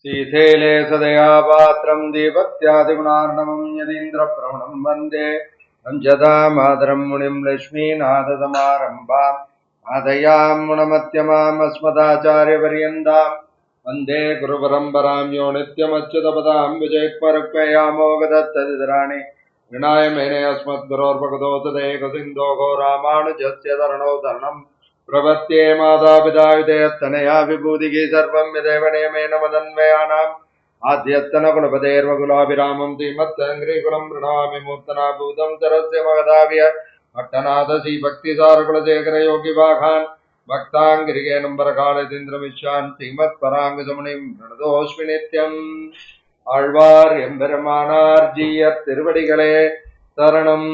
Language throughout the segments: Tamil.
श्रीशैले सदया पात्रं दीपत्यादिगुणार्णवं यतीन्द्रप्रवणं वन्दे वञ्चतामादरं मुनिं लक्ष्मीनाथसमारम्भां आदयां मुनमत्यमाम् अस्मदाचार्यपर्यन्तां वन्दे गुरुपरम्परां यो नित्यमच्युतपदां विजयक्परुक्मयामोगदत्तदितराणि विनाय मेने अस्मद्गुरोर्भगवतोऽसदेकसिन्धोः रामानुजस्य तरणौ तरणम् प्रपत्ये मातापिता विधेयत्तनया विभूतिः सर्वं यदेव नियमेन मदन्वयानाम् आद्यत्तनकुलपतेर्वकुलाभिरामं श्रीमत्सङ्ग्रीकुलं प्रणमामि मूर्तनाभूतं सरस्य महदाव्य भट्टनाथ श्रीभक्तिसारकुलशेखरयोगिवाघान् भक्ताङ्गिरिगेनम्बरकालतीन्द्रमिश्रान् श्रीमत्पराङ्गसमुनिं प्रणतोऽस्मि नित्यम् ஆழ்வார் எம்பெருமானார் ஜீயர் திருவடிகளே சரணம்.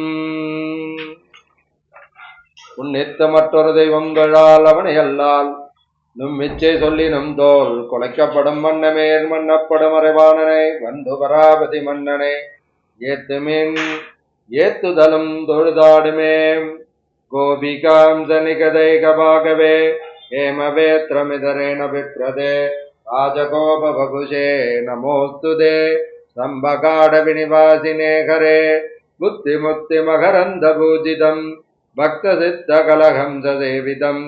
உன்னித்த மற்றொரு தெய்வங்களால் அவனை அல்லால் நும்மிச்சை சொல்லி நும் தோல் குலைக்கப்படும் மன்னமேர் மன்னப்படும் அறைவானனை வந்து பராபதி மன்னனை ஏத்துமின் ஏத்துதலும் தொழுதாடுமே கோபிகாம் சனிகதை கபாகவே ஏமவேத்ரமிதரேன விப்ரதே ராஜகோபகுஷே நமோஸ்துதே சம்பகாட விநிவாசினே ஹரே புத்தி முக்தி மகரந்த பூஜிதம் பக்த சித்த கலகம் சேவிதம்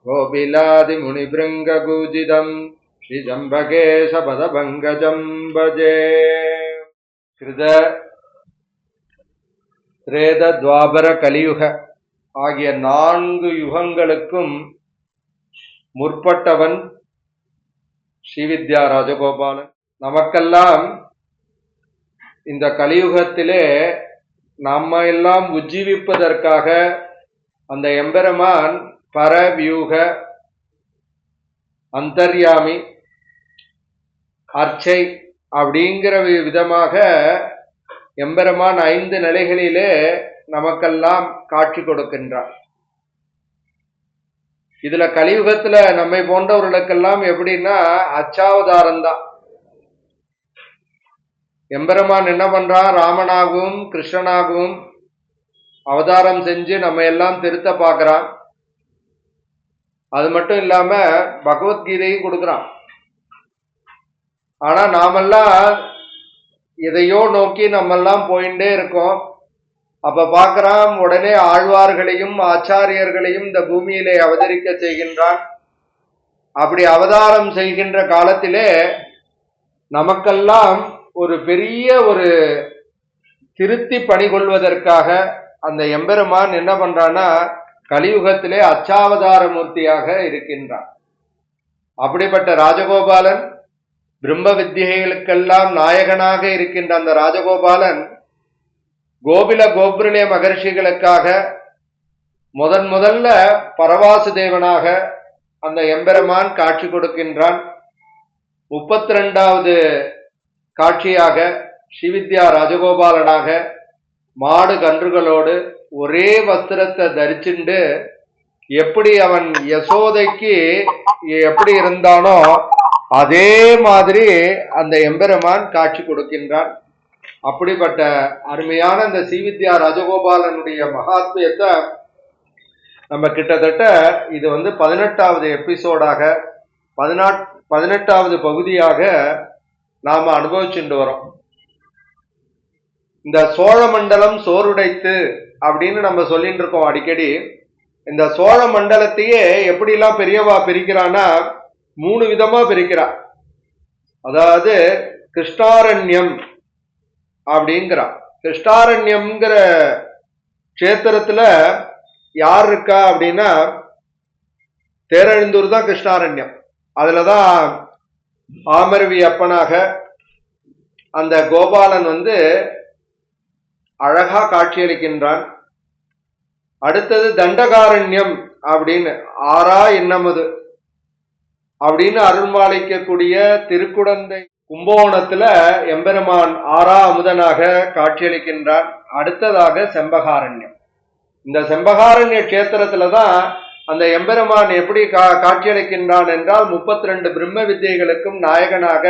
கோபிலாதி முனிபிருங்க பூஜிதம் ஸ்ரீ ஜம்பகேஷ பதபங்கஜம் பஜே. கிருத திரேத துவாபர கலியுக ஆகிய 4 யுகங்களுக்கும் முற்பட்டவன் ஸ்ரீவித்யா ராஜகோபாலன். நமக்கெல்லாம் இந்த கலியுகத்திலே நம்ம எல்லாம் உஜ்ஜீவிப்பதற்காக அந்த எம்பெருமான் பரவியூக அந்தர்யாமி அர்ச்சை அப்படிங்கிற விதமாக எம்பெருமான் 5 நிலைகளிலே நமக்கெல்லாம் காட்சி கொடுக்கின்றார். இதுல கலியுகத்துல நம்மை போன்றவர்களுக்கெல்லாம் எப்படின்னா அச்சாவதாரம் தான். எம்பெருமான் என்ன பண்றான், ராமனாகவும் கிருஷ்ணனாகவும் அவதாரம் செஞ்சு நம்ம எல்லாம் திருத்த பார்க்கறான். அது மட்டும் இல்லாம பகவத்கீதையும் கொடுக்கறான். ஆனா நாமெல்லாம் எதையோ நோக்கி நம்ம எல்லாம் போயிட்டே இருக்கோம். அப்ப பார்க்கறான், உடனே ஆழ்வார்களையும் ஆச்சாரியர்களையும் இந்த பூமியிலே அவதரிக்க செய்கின்றான். அப்படி அவதாரம் செய்கின்ற காலத்திலே நமக்கெல்லாம் ஒரு பெரிய ஒரு திருத்தி பணி கொள்வதற்காக அந்த எம்பெருமான் என்ன பண்றான்னா கலியுகத்திலே அச்சாவதார மூர்த்தியாக இருக்கின்றான். அப்படிப்பட்ட ராஜகோபாலன் பிரம்ம வித்தியைகளுக்கெல்லாம் நாயகனாக இருக்கின்ற அந்த ராஜகோபாலன் கோபில கோபிரலே மகர்ஷிகளுக்காக முதல்ல பரவாசு தேவனாக அந்த எம்பெருமான் காட்சி கொடுக்கின்றான். 32வது காட்சியாக ஸ்ரீவித்யா ராஜகோபாலனாக மாடு கன்றுகளோடு ஒரே வஸ்திரத்தை தரிச்சுண்டு எப்படி அவன் யசோதைக்கு எப்படி இருந்தானோ அதே மாதிரி அந்த எம்பெருமான் காட்சி கொடுக்கின்றான். அப்படிப்பட்ட அருமையான இந்த ஸ்ரீவித்யா ராஜகோபாலனுடைய மகாத்மியத்தை நம்ம கிட்டத்தட்ட இது 18வது எபிசோடாக 18வது பகுதியாக நாம அனுபவிச்சுட்டு வரோம். இந்த சோழ மண்டலம் சோறுடைத்து அப்படின்னு நம்ம சொல்லிட்டு இருக்கோம் அடிக்கடி. இந்த சோழ மண்டலத்தையே எப்படிலாம் பெரியவா பிரிக்கிறான்னா 3 விதமா பிரிக்கிறா. அதாவது கிருஷ்ணாரண்யம் அப்படிங்கிறா. கிருஷ்ணாரண்யம்ங்கிற கஷேத்திரத்துல யார் இருக்கா அப்படின்னா தேரெழுந்தூர் தான் கிருஷ்ணாரண்யம். அதுலதான் ஆமரவி அப்பனாக அந்த கோபாலன் அழகா காட்சியளிக்கின்றான். அடுத்தது தண்டகாரண்யம் அப்படின்னு ஆறா என்னமது அப்படின்னு அருள்மாளிக்கக்கூடிய திருக்குடந்தை கும்பகோணத்துல எம்பெருமான் ஆறா அமுதனாக காட்சியளிக்கின்றான். அடுத்ததாக செம்பகாரண்யம். இந்த செம்பகாரண்ய கஷேத்திரத்துலதான் அந்த எம்பெருமான் எப்படி காட்சியளிக்கின்றான் என்றால் 32 பிரம்ம வித்தியைகளுக்கும் நாயகனாக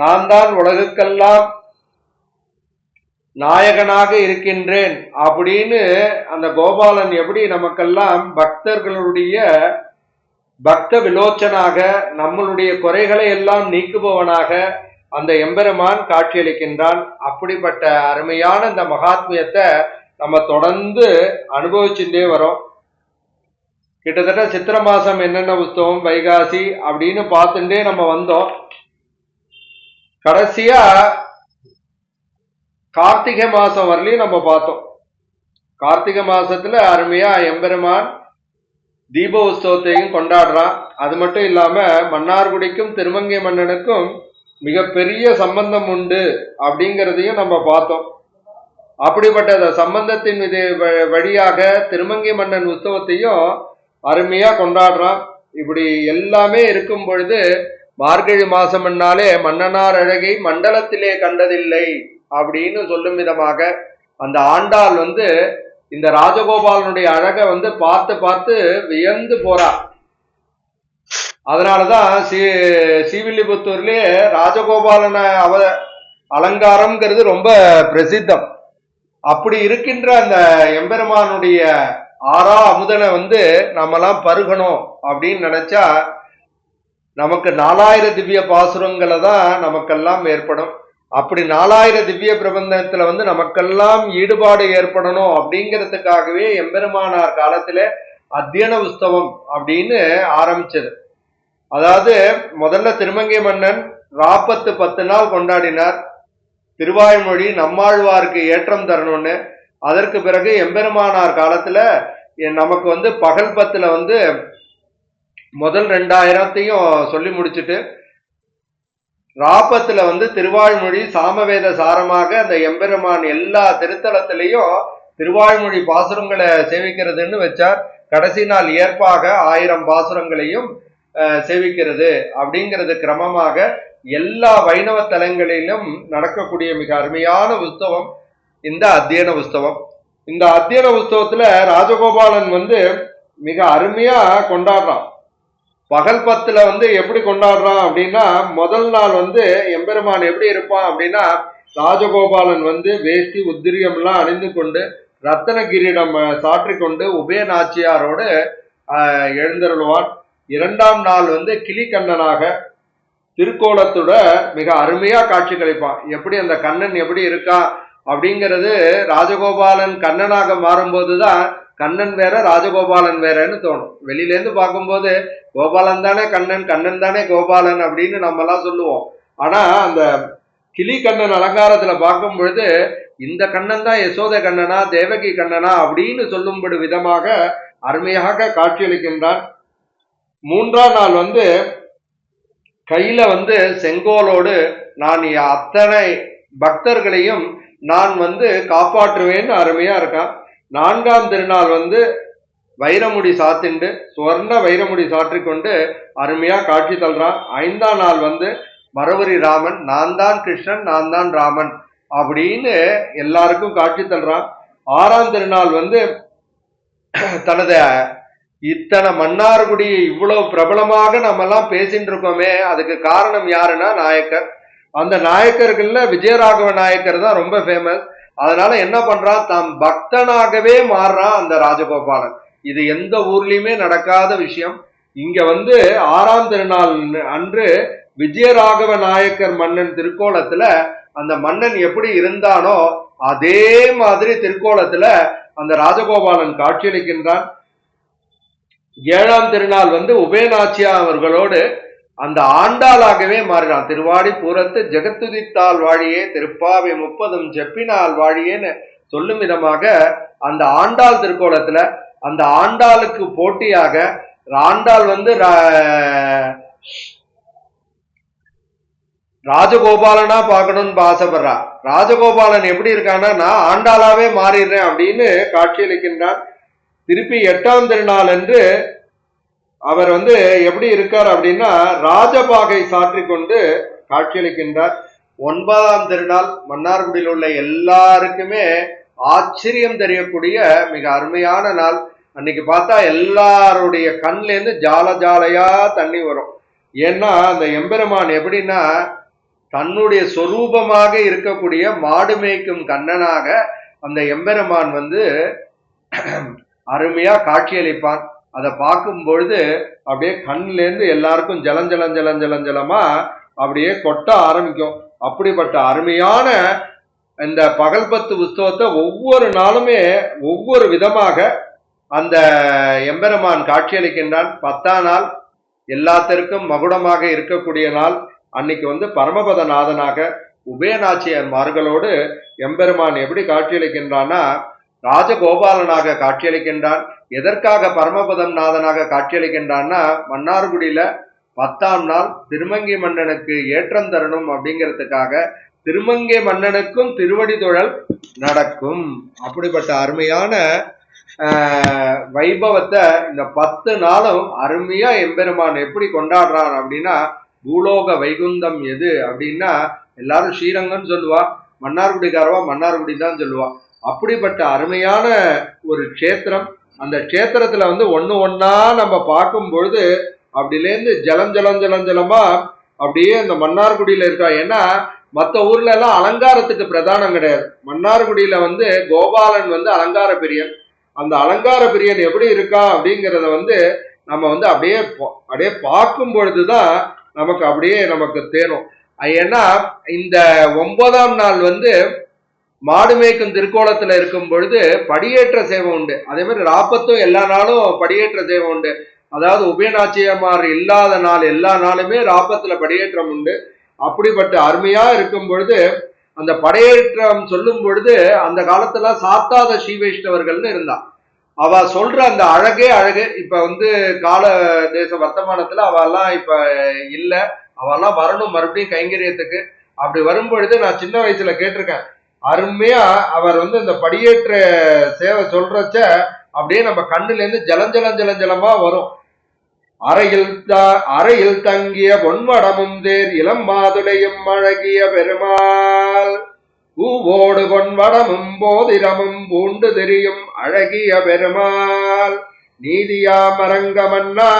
நான் தான் உலகுக்கெல்லாம் நாயகனாக இருக்கின்றேன் அப்படின்னு அந்த கோபாலன் எப்படி நமக்கெல்லாம் பக்தர்களுடைய பக்த விலோச்சனாக நம்மளுடைய குறைகளை எல்லாம் நீக்குபவனாக அந்த எம்பெருமான் காட்சியளிக்கின்றான். அப்படிப்பட்ட அருமையான இந்த மகாத்மியத்தை நம்ம தொடர்ந்து அனுபவிச்சுட்டே வரோம். கிட்டத்தட்ட சித்திர மாசம் என்னென்ன உற்சவம், வைகாசி அப்படின்னு பார்த்துட்டே நம்ம வந்தோம். கடைசியா கார்த்திகை மாசம் வரலையும் நம்ம பார்த்தோம். கார்த்திகை மாசத்துல அருமையா எம்பெருமான் தீப உற்சவத்தையும் கொண்டாடுறான். அது மட்டும் இல்லாம மன்னார்குடிக்கும் திருமங்கை மன்னனுக்கும் மிகப்பெரிய சம்பந்தம் உண்டு அப்படிங்கிறதையும் நம்ம பார்த்தோம். அப்படிப்பட்ட அந்த சம்பந்தத்தின் வழியாக திருமங்கை மன்னன் உற்சவத்தையும் அருமையா கொண்டாடுறான். இப்படி எல்லாமே இருக்கும் பொழுது மார்கழி மாசம்னாலே மன்னனார் அழகை மண்டலத்திலே கண்டதில்லை அப்படின்னு சொல்லும் விதமாக அந்த ஆண்டாள் இந்த ராஜகோபாலனுடைய அழகை பார்த்து பார்த்து வியந்து போறா. அதனாலதான் ஸ்ரீவில்லிபுத்தூர்லயே ராஜகோபாலன அலங்காரம்ங்கிறது ரொம்ப பிரசித்தம். அப்படி இருக்கின்ற அந்த எம்பெருமானுடைய ஆறா அமுதனை நம்மலாம் பருகணும் அப்படின்னு நினைச்சா நமக்கு 4000 திவ்ய பாசுரங்களை தான் நமக்கெல்லாம் ஏற்படும். அப்படி 4000 திவ்ய பிரபந்தத்துல நமக்கெல்லாம் ஈடுபாடு ஏற்படணும் அப்படிங்கிறதுக்காகவே எம்பெருமானார் காலத்துல அத்தியன உற்சவம் அப்படின்னு ஆரம்பிச்சது. அதாவது முதல்ல திருமங்கை மன்னன் ராப்பத்து 10 நாள் கொண்டாடினார். திருவாய்மொழி நம்மாழ்வாருக்கு ஏற்றம் தரணும்னு. அதற்கு பிறகு எம்பெருமானார் காலத்துல நமக்கு பகல் 10ல முதல் 2000த்தையும் சொல்லி முடிச்சுட்டு ராப்பத்துல திருவாய்மொழி சாமவேத சாரமாக அந்த எம்பெருமான் எல்லா திருத்தலத்திலையும் திருவாய்மொழி பாசுரங்களை சேவிக்கிறதுன்னு வச்சார். கடைசி நாள் ஏற்பாக 1000 பாசுரங்களையும் சேவிக்கிறது அப்படிங்கிறது கிரமமாக எல்லா வைணவ தலங்களிலும் நடக்கக்கூடிய மிக அருமையான உற்சவம் இந்த அத்தியன உற்சவம். இந்த அத்தியன உற்சவத்துல ராஜகோபாலன் மிக அருமையா கொண்டாடுறான். பகல் 10ல எப்படி கொண்டாடுறான் அப்படின்னா, முதல் நாள் எம்பெருமான் எப்படி இருப்பான் அப்படின்னா, ராஜகோபாலன் வேஷ்டி உத்திரியம் எல்லாம் அணிந்து கொண்டு ரத்தன கிரீடம் சாற்றி கொண்டு உபய நாச்சியாரோடு எழுந்தருள்வான். 2ஆம் நாள் கிளிக்கண்ணனாக திருக்கோலத்தோட மிக அருமையா காட்சி கழிப்பான். எப்படி அந்த கண்ணன் எப்படி இருக்கா அப்படிங்கிறது ராஜகோபாலன் கண்ணனாக மாறும்போதுதான் கண்ணன் வேற ராஜகோபாலன் வேறன்னு தோணும். வெளியில இருந்து பார்க்கும்போது கோபாலன் தானே கண்ணன், கண்ணன் தானே கோபாலன் அப்படின்னு நம்ம எல்லாம் சொல்லுவோம். ஆனா அந்த கிளி கண்ணன் அலங்காரத்துல பார்க்கும் பொழுது இந்த கண்ணன் தான் யசோத கண்ணனா தேவகி கண்ணனா அப்படின்னு சொல்லும்படி விதமாக அருமையாக காட்சியளிக்கின்றான். 3ஆம் நாள் கையில செங்கோலோடு நான் அத்தனை பக்தர்களையும் நான் காப்பாற்றுவேன்னு அருமையா இருக்கான். 4ஆம் திருநாள் வைரமுடி சாத்திண்டு சுவர்ண வைரமுடி சாற்றிக்கொண்டு அருமையா காட்சி தள்ளுறான். 5ஆம் நாள் மரவரி ராமன், நான் தான் கிருஷ்ணன், நான் தான் ராமன் அப்படின்னு எல்லாருக்கும் காட்சி தள்ளுறான். 6ஆம் திருநாள் தனது இத்தனை மன்னார்குடி இவ்வளவு பிரபலமாக நம்ம எல்லாம் பேசிட்டு இருக்கோமே, அதுக்கு காரணம் யாருன்னா நாயக்கர். அந்த நாயக்கர்கள்ல விஜயராகவ நாயக்கர் தான் ரொம்ப ஃபேமஸ். அதனால என்ன பண்றான், தாம் பக்தனாகவே மாறுறான் அந்த ராஜகோபாலன். இது எந்த ஊர்லயுமே நடக்காத விஷயம். இங்க 6ஆம் திருநாள் அன்று விஜயராகவ நாயக்கர் மன்னன் திருக்கோலத்துல அந்த மன்னன் எப்படி இருந்தானோ அதே மாதிரி திருக்கோலத்துல அந்த ராஜகோபாலன் காட்சியளிக்கின்றான். 7ஆம் திருநாள் உபயநாச்சியா அவர்களோடு அந்த ஆண்டாளாகவே மாறினான். திருவாடி பூரத்து ஜெகத்துதித்தால் வாழியே திருப்பாவை 30 செப்பினால் வாழியேன்னு சொல்லும் விதமாக அந்த ஆண்டாள் திருக்கோலத்துல அந்த ஆண்டாளுக்கு போட்டியாக ஆண்டாள் ராஜகோபாலனா பார்க்கணும்னு ஆசைப்படுறா. ராஜகோபாலன் எப்படி இருக்கான்னா, நான் ஆண்டாளாவே மாறிடுறேன் அப்படின்னு காட்சியளிக்கின்றான். திருப்பி 8ஆம் திருநாள் என்று அவர் எப்படி இருக்கார் அப்படின்னா ராஜபாகை சாற்றி கொண்டு காட்சியளிக்கின்றார். 9ஆம் திருநாள் மன்னார்குடியில் உள்ள எல்லாருக்குமே ஆச்சரியம் தெரியக்கூடிய மிக அருமையான நாள். அன்னைக்கு பார்த்தா எல்லாருடைய கண்ல இருந்து ஜால ஜாலையா தண்ணி வரும். ஏன்னா அந்த எம்பெருமான் எப்படின்னா தன்னுடைய சொரூபமாக இருக்கக்கூடிய மாடு மேய்க்கும் கண்ணனாக அந்த எம்பெருமான் அருமையா காட்சியளிப்பான். அதை பார்க்கும் பொழுது அப்படியே கண்ணுல இருந்து எல்லாருக்கும் ஜலமா அப்படியே கொட்ட ஆரம்பிக்கும். அப்படிப்பட்ட அருமையான இந்த பகல் பத்து உற்சவத்தை ஒவ்வொரு நாளுமே ஒவ்வொரு விதமாக அந்த எம்பெருமான் காட்சியளிக்கின்றான். 10ஆம் நாள் எல்லாத்திற்கும் மகுடமாக இருக்கக்கூடிய நாள். அன்னைக்கு வந்து பரமபதநாதனாக உபயநாச்சியர்மார்களோடு எம்பெருமான் எப்படி காட்சியளிக்கின்றான்னா ராஜகோபாலனாக காட்சியளிக்கின்றான். எதற்காக பரமபதம் நாதனாக காட்சியளிக்கின்றான்னா மன்னார்குடியில 10ஆம் நாள் திருமங்கை மன்னனுக்கு ஏற்றம் தரணும் அப்படிங்கிறதுக்காக திருமங்கை மன்னனுக்கும் திருவடி தொழல் நடக்கும். அப்படிப்பட்ட அருமையான வைபவத்தை இந்த 10 நாளும் அருமையா எம்பெருமான் எப்படி கொண்டாடுறான் அப்படின்னா பூலோக வைகுந்தம் எது அப்படின்னா எல்லாரும் ஸ்ரீரங்கம்னு சொல்லுவா, மன்னார்குடிக்காரவா மன்னார்குடி தான் சொல்லுவா. அப்படிப்பட்ட அருமையான ஒரு க்ஷேத்திரம். அந்த க்ஷேத்திரத்துல வந்து ஒன்னா நம்ம பார்க்கும் பொழுது அப்படிலேருந்து ஜலமா அப்படியே இந்த மன்னார்குடியில இருக்கா. ஏன்னா மற்ற ஊர்ல எல்லாம் அலங்காரத்துக்கு பிரதானம் கிடையாது. மன்னார்குடியில வந்து கோபாலன் வந்து அலங்கார பிரியன். அந்த அலங்கார பிரியன் எப்படி இருக்கா அப்படிங்கிறத வந்து நம்ம வந்து அப்படியே பார்க்கும் பொழுதுதான் நமக்கு அப்படியே நமக்கு தேரும். ஏன்னா இந்த 9ஆம் நாள் வந்து மாடு மேய்க்கும் திருக்கோலத்துல இருக்கும் பொழுது படியேற்ற சேவை உண்டு. அதே மாதிரி ராப்பத்தும் எல்லா நாளும் படியேற்ற சேவை உண்டு. அதாவது உபயநாச்சியமார் இல்லாத நாள் எல்லா நாளுமே ராப்பத்துல படியேற்றம் உண்டு. அப்படிப்பட்ட அருமையா இருக்கும் பொழுது அந்த படையேற்றம் சொல்லும் பொழுது அந்த காலத்துல சாத்தாத ஸ்ரீ வைஷ்ணவர்கள்னு இருந்தா. அவ சொல்ற அந்த அழகே அழகு. இப்ப வந்து கால தேச வர்த்தமானத்துல அவெல்லாம் இப்ப இல்ல. அவெல்லாம் வரணும் மறுபடியும் கைங்கரியத்துக்கு. அப்படி வரும் பொழுது நான் சின்ன வயசுல கேட்டிருக்கேன். அருமையா அவர் வந்து இந்த படியேற்ற சேவை சொல்றச்ச அப்படியே நம்ம கண்ணுல இருந்து ஜலமா வரும். அறையில் தங்கிய பொன்வடமும் தேர் இளம் மாதுளையும் அழகிய பெருமாள் பூவோடு பொன்வடமும் போதிரமும் பூண்டு தெரியும் அழகிய பெருமாள் நீதியா மரங்க மன்னா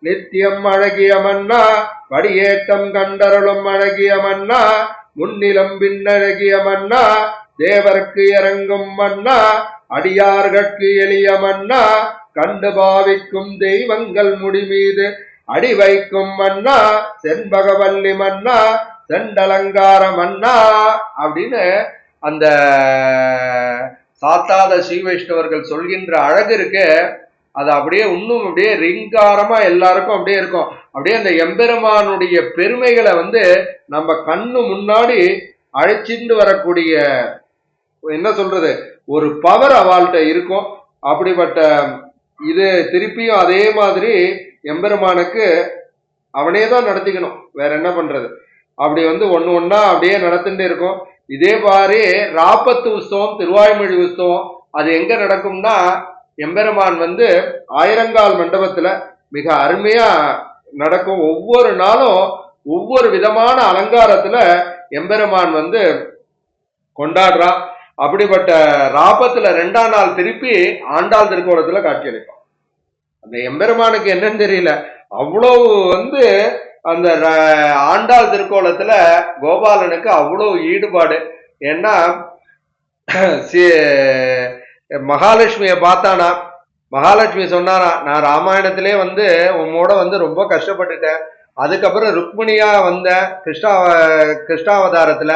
நித்தியம் அழகிய மன்னா படியேற்றம் கண்டருளும் அழகிய மன்னா முன்னிலம் பின்னழகிய மன்னா தேவர்க்கு இறங்கும் மன்னா அடியார்கட்கு எளிய மன்னா கண்டு பாவிக்கும் தெய்வங்கள் முடிமீது அடி வைக்கும் மன்னா செண்பகவல்லி மன்னா செண்டலங்கார மன்னா அப்படின்னு அந்த சாத்தாத ஸ்ரீ வைஷ்ணவர்கள் சொல்கின்ற அழகு இருக்கு. அது அப்படியே இன்னும் அப்படியே ரிங்காரமா எல்லாருக்கும் அப்படியே இருக்கும். அப்படியே அந்த எம்பெருமானுடைய பெருமைகளை வந்து நம்ம கண்ணு முன்னாடி அழைச்சிட்டு வரக்கூடிய என்ன சொல்றது ஒரு பவர் அவள்கிட்ட இருக்கும். அப்படிப்பட்ட இது திருப்பியும் அதே மாதிரி எம்பெருமானுக்கு அவனே தான் நடத்திக்கணும், வேற என்ன பண்றது. அப்படி வந்து ஒன்னா அப்படியே நடந்துட்டு இருக்கும். இதே மாதிரி ராப்பத்து உற்சவம் திருவாய்மொழி உற்சவம் அது எங்க நடக்கும்னா எம்பெருமான் வந்து ஆயிரங்கால் மண்டபத்துல மிக அருமையா நடக்கும். ஒவ்வொரு நாளும் ஒவ்வொரு விதமான அலங்காரத்துல எம்பெருமான் வந்து கொண்டாடுறான். அப்படிப்பட்ட ராப்பத்துல 2ஆம் நாள் திருப்பி ஆண்டாள் திருக்கோலத்துல காட்சியளிப்பான். அந்த எம்பெருமானுக்கு என்னன்னு தெரியல, அவ்வளவு வந்து அந்த ஆண்டாள் திருக்கோலத்துல கோபாலனுக்கு அவ்வளவு ஈடுபாடு. ஏன்னா மகாலட்சுமிய பார்த்தானா, மகாலட்சுமி சொன்னாரா நான் ராமாயணத்திலே வந்து உம்மோட வந்து ரொம்ப கஷ்டப்பட்டுட்டேன், அதுக்கப்புறம் ருக்மிணியா வந்த கிருஷ்ணாவதாரத்துல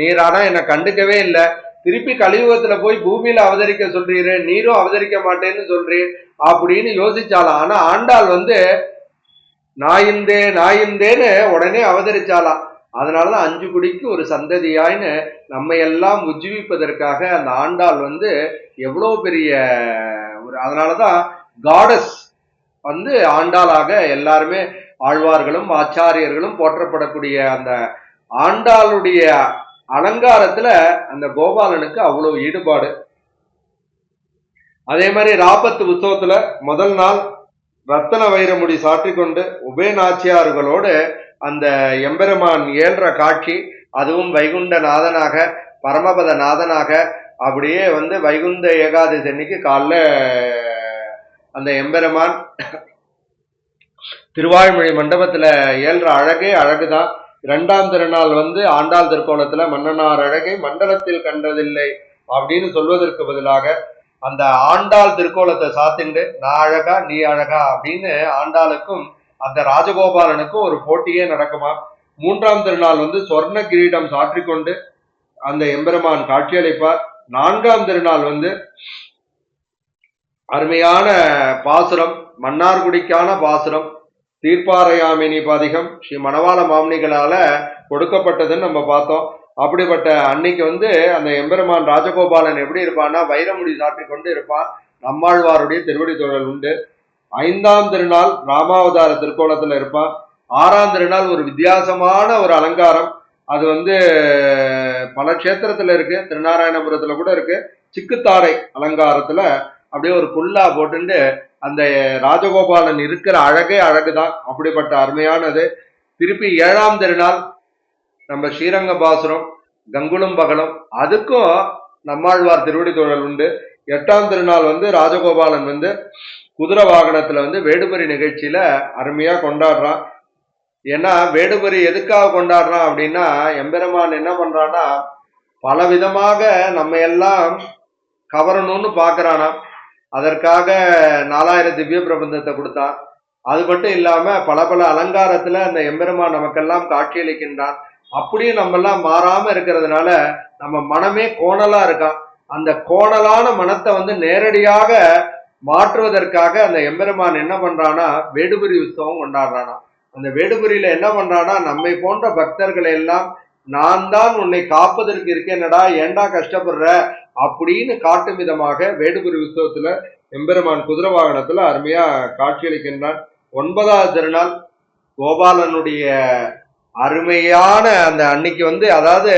நீரானா என்னை கண்டுக்கவே இல்லை, திருப்பி கலியுகத்துல போய் பூமியில அவதரிக்க சொல்றீரு, நீரும் அவதரிக்க மாட்டேன்னு சொல்றீர் அப்படின்னு யோசிச்சாலாம். ஆனா ஆண்டாள் வந்து நாயிந்தேன்னு உடனே அவதரிச்சாலாம். அதனாலதான் 5 குடிக்கு ஒரு சந்ததியாயின்னு நம்ம எல்லாம் உஜ்ஜீவிப்பதற்காக அந்த ஆண்டாள் வந்து எவ்வளவு பெரிய ஒரு, அதனாலதான் காடஸ் வந்து ஆண்டாளாக எல்லாருமே ஆழ்வார்களும் ஆச்சாரியர்களும் போற்றப்படக்கூடிய அந்த ஆண்டாளுடைய அலங்காரத்துல அந்த கோபாலனுக்கு அவ்வளவு ஈடுபாடு. அதே மாதிரி ராப்பத்து உற்சவத்துல முதல் நாள் ரத்தன வைரமுடி சாற்றிக்கொண்டு உபயநாச்சியார்களோடு அந்த எம்பெருமான் ஏழ்ற காட்சி, அதுவும் வைகுண்ட நாதனாக பரமபத நாதனாக அப்படியே வந்து வைகுந்த ஏகாதசி அன்னைக்கு காலைல அந்த எம்பெருமான் திருவாய்மொழி மண்டபத்துல ஏழ்ற அழகே அழகுதான். 2ஆம் திருநாள் வந்து ஆண்டாள் திருக்கோலத்துல மன்னனார் அழகை மண்டலத்தில் கண்டதில்லை அப்படின்னு சொல்வதற்கு பதிலாக அந்த ஆண்டாள் திருக்கோலத்தை சாத்திண்டு நான் அழகா நீ அழகா அப்படின்னு ஆண்டாளுக்கும் அந்த ராஜகோபாலனுக்கும் ஒரு போட்டியே நடக்குமா. மூன்றாம் திருநாள் வந்து சொர்ண கிரீடம் சாற்றிக்கொண்டு அந்த எம்பெருமான் காட்சியளிப்பார். நான்காம் திருநாள் வந்து அருமையான பாசுரம், மன்னார்குடிக்கான பாசுரம், தீர்ப்பாரையாமினி பதிகம் ஸ்ரீ மணவாள மாமுனிகளால கொடுக்கப்பட்டதுன்னு நம்ம பார்த்தோம். அப்படிப்பட்ட அன்னைக்கு வந்து அந்த எம்பெருமான் ராஜகோபாலன் எப்படி இருப்பான்னா வைரமுடி சாற்றி கொண்டு இருப்பான். நம்மாழ்வாருடைய திருவடி தொழல் உண்டு. ஐந்தாம் திருநாள் ராமாவதார திருக்கோலத்துல இருப்பான். ஆறாம் திருநாள் ஒரு வித்தியாசமான ஒரு அலங்காரம். அது வந்து பல கஷேத்திரத்துல இருக்கு, திருநாராயணபுரத்துல கூட இருக்கு. சிக்குத்தாடை அலங்காரத்துல அப்படியே ஒரு குல்லா போட்டுட்டு அந்த ராஜகோபாலன் இருக்கிற அழகே அழகுதான். அப்படிப்பட்ட அருமையானது. திருப்பி ஏழாம் திருநாள் நம்ம ஸ்ரீரங்க பாசுரம், கங்குளும் பகலும், அதுக்கும் நம்மாழ்வார் திருவடி தொழல் உண்டு. எட்டாம் திருநாள் வந்து ராஜகோபாலன் வந்து குதிரை வாகனத்துல வந்து வேடுபரி நிகழ்ச்சியில அருமையா கொண்டாடுறான். ஏன்னா வேடுபரி எதுக்காக கொண்டாடுறான் அப்படின்னா, எம்பெருமான் என்ன பண்றான்னா பல விதமாக நம்ம எல்லாம் கவரணும்னு பாக்குறானா. அதற்காக 4000 திவ்ய பிரபந்தத்தை கொடுத்தான். அது மட்டும் இல்லாம பல பல அலங்காரத்துல அந்த எம்பெருமான் நமக்கெல்லாம் காட்சியளிக்கின்றான். அப்படியும் நம்ம எல்லாம் மாறாம இருக்கிறதுனால நம்ம மனமே கோணலா இருக்கான். அந்த கோணலான மனத்தை வந்து நேரடியாக மாற்றுவதற்காக அந்த எம்பெருமான் என்ன பண்றானா வேடுபுரி உற்சவம் கொண்டாடுறானா. அந்த வேடுபுரியில என்ன பண்றானா நம்மை போன்ற பக்தர்களை எல்லாம் நான் தான் உன்னை காப்பதற்கு இருக்கேனடா, ஏண்டா கஷ்டப்படுற அப்படின்னு காட்டும் விதமாக வேடுபுரி உற்சவத்துல எம்பெருமான் குதிரை வாகனத்துல அருமையா காட்சியளிக்கின்றான். 9வது திருநாள் கோபாலனுடைய அருமையான அந்த அன்னைக்கு வந்து, அதாவது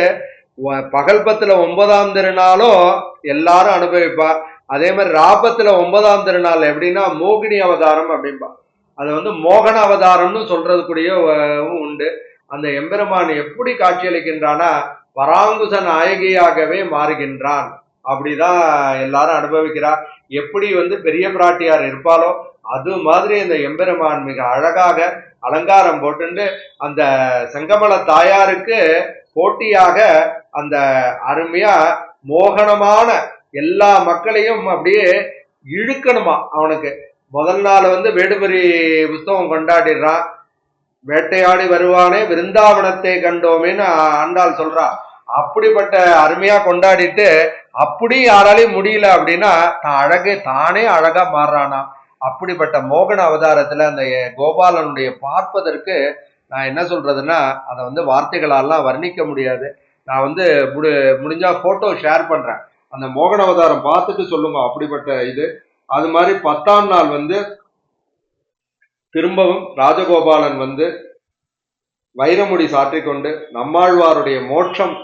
பகல் பத்துல 9ஆம் திருநாளும் எல்லாரும் அனுபவிப்பா. அதே மாதிரி ராபத்துல 9ஆம் திருநாள் எப்படின்னா மோகினி அவதாரம் அப்படின்பா. அது வந்து மோகன அவதாரம்னு சொல்றதுக்குரிய உண்டு. அந்த எம்பெருமான் எப்படி காட்சியளிக்கின்றானா பராங்குச நாயகியாகவே மாறுகின்றான். அப்படிதான் எல்லாரும் அனுபவிக்கிறார். எப்படி வந்து பெரிய பிராட்டியார் இருப்பாலோ அது மாதிரி இந்த எம்பெருமான் மிக அழகாக அலங்காரம் போட்டு அந்த செங்கமல தாயாருக்கு போட்டியாக அந்த அருமையா மோகனமான எல்லா மக்களையும் அப்படியே இழுக்கணுமா. அவனுக்கு முதல் நாள் வந்து வேடுபரி உற்சவம் கொண்டாடிடுறான். வேட்டையாடி வருவானே விருந்தாவனத்தை கண்டோமேன்னு ஆண்டாள் சொல்றா. அப்படிப்பட்ட அருமையா கொண்டாடிட்டு அப்படி யாராலையும் முடியல அப்படின்னா தானே அழகா மாறுறானா. அப்படிப்பட்ட மோகன அவதாரத்துல அந்த கோபாலனுடைய பார்ப்பதற்கு நான் என்ன சொல்றதுன்னா அதை வந்து வார்த்தைகளாலாம் வர்ணிக்க முடியாது. நான் வந்து முடிஞ்சா போட்டோ ஷேர் பண்றேன். அந்த மோகன அவதாரம் பார்த்துட்டு சொல்லுங்க அப்படிப்பட்ட இது. அது மாதிரி 10ஆம் நாள் வந்து திரும்பவும் ராஜகோபாலன் வந்து வைரமுடி சாற்றிக்கொண்டு நம்மாழ்வாருடைய மோட்சம்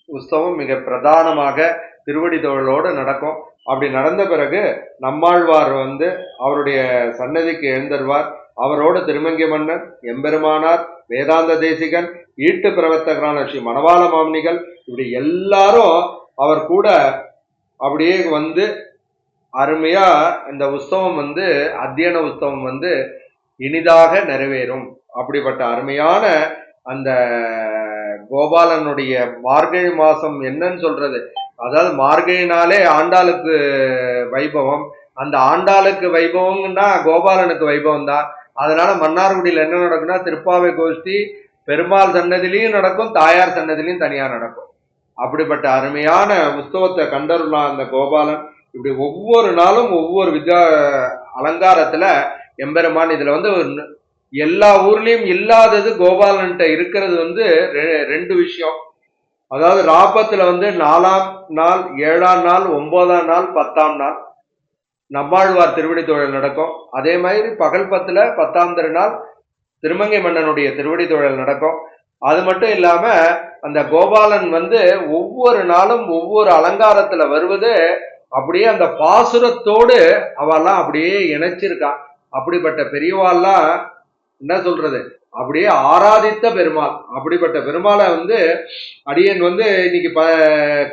உற்சவம் மிக பிரதானமாக திருவடி தொழலோடு நடக்கும். அப்படி நடந்த பிறகு நம்மாழ்வார் வந்து அவருடைய சன்னதிக்கு எழுந்தருவார். அவரோடு திருமங்கை மன்னன், எம்பெருமானார், வேதாந்த தேசிகன், ஈட்டு பிரவர்த்தகரான ஸ்ரீ மணவாள மாமுனிகள், இப்படி எல்லாரும் அவர் கூட அப்படியே வந்து அருமையா இந்த உற்சவம் வந்து அத்தியன உற்சவம் வந்து இனிதாக நிறைவேறும். அப்படிப்பட்ட அருமையான அந்த கோபாலனுடைய மார்கழி மாசம் என்னன்னு சொல்றது, அதாவது மார்கழினாலே ஆண்டாளுக்கு வைபவம். அந்த ஆண்டாளுக்கு வைபவம்னா கோபாலனுக்கு வைபவம் தான். அதனால மன்னார்குடியில் என்ன நடக்கும்னா திருப்பாவை கோஷ்டி பெருமாள் சன்னதிலையும் நடக்கும், தாயார் சன்னதிலையும் தனியா நடக்கும். அப்படிப்பட்ட அருமையான உற்சவத்தை கண்டருளா அந்த கோபாலன். இப்படி ஒவ்வொரு நாளும் ஒவ்வொரு அலங்காரத்துல எம்பெருமான். இதுல வந்து எல்லா ஊர்லயும் இல்லாதது கோபாலன்ட்ட இருக்கிறது வந்து 2 விஷயம். அதாவது ராபத்துல வந்து 4ஆம் நாள், 7ஆம் நாள், 9ஆம் நாள், 10ஆம் நாள் நம்மாழ்வார் திருவடி தொழல் நடக்கும். அதே மாதிரி பகல் பத்துல 10ஆம் திருநாள் திருமங்கை மன்னனுடைய திருவடி தொழல் நடக்கும். அது மட்டும் இல்லாம அந்த கோபாலன் வந்து ஒவ்வொரு நாளும் ஒவ்வொரு அலங்காரத்துல வருவது அப்படியே அந்த பாசுரத்தோடு அவெல்லாம் அப்படியே இணைச்சிருக்கான். அப்படிப்பட்ட பெரியவாள்லாம் என்ன சொல்றது அப்படியே ஆராதித்த பெருமாள். அப்படிப்பட்ட பெருமாளை வந்து அடியன் வந்து இன்னைக்கு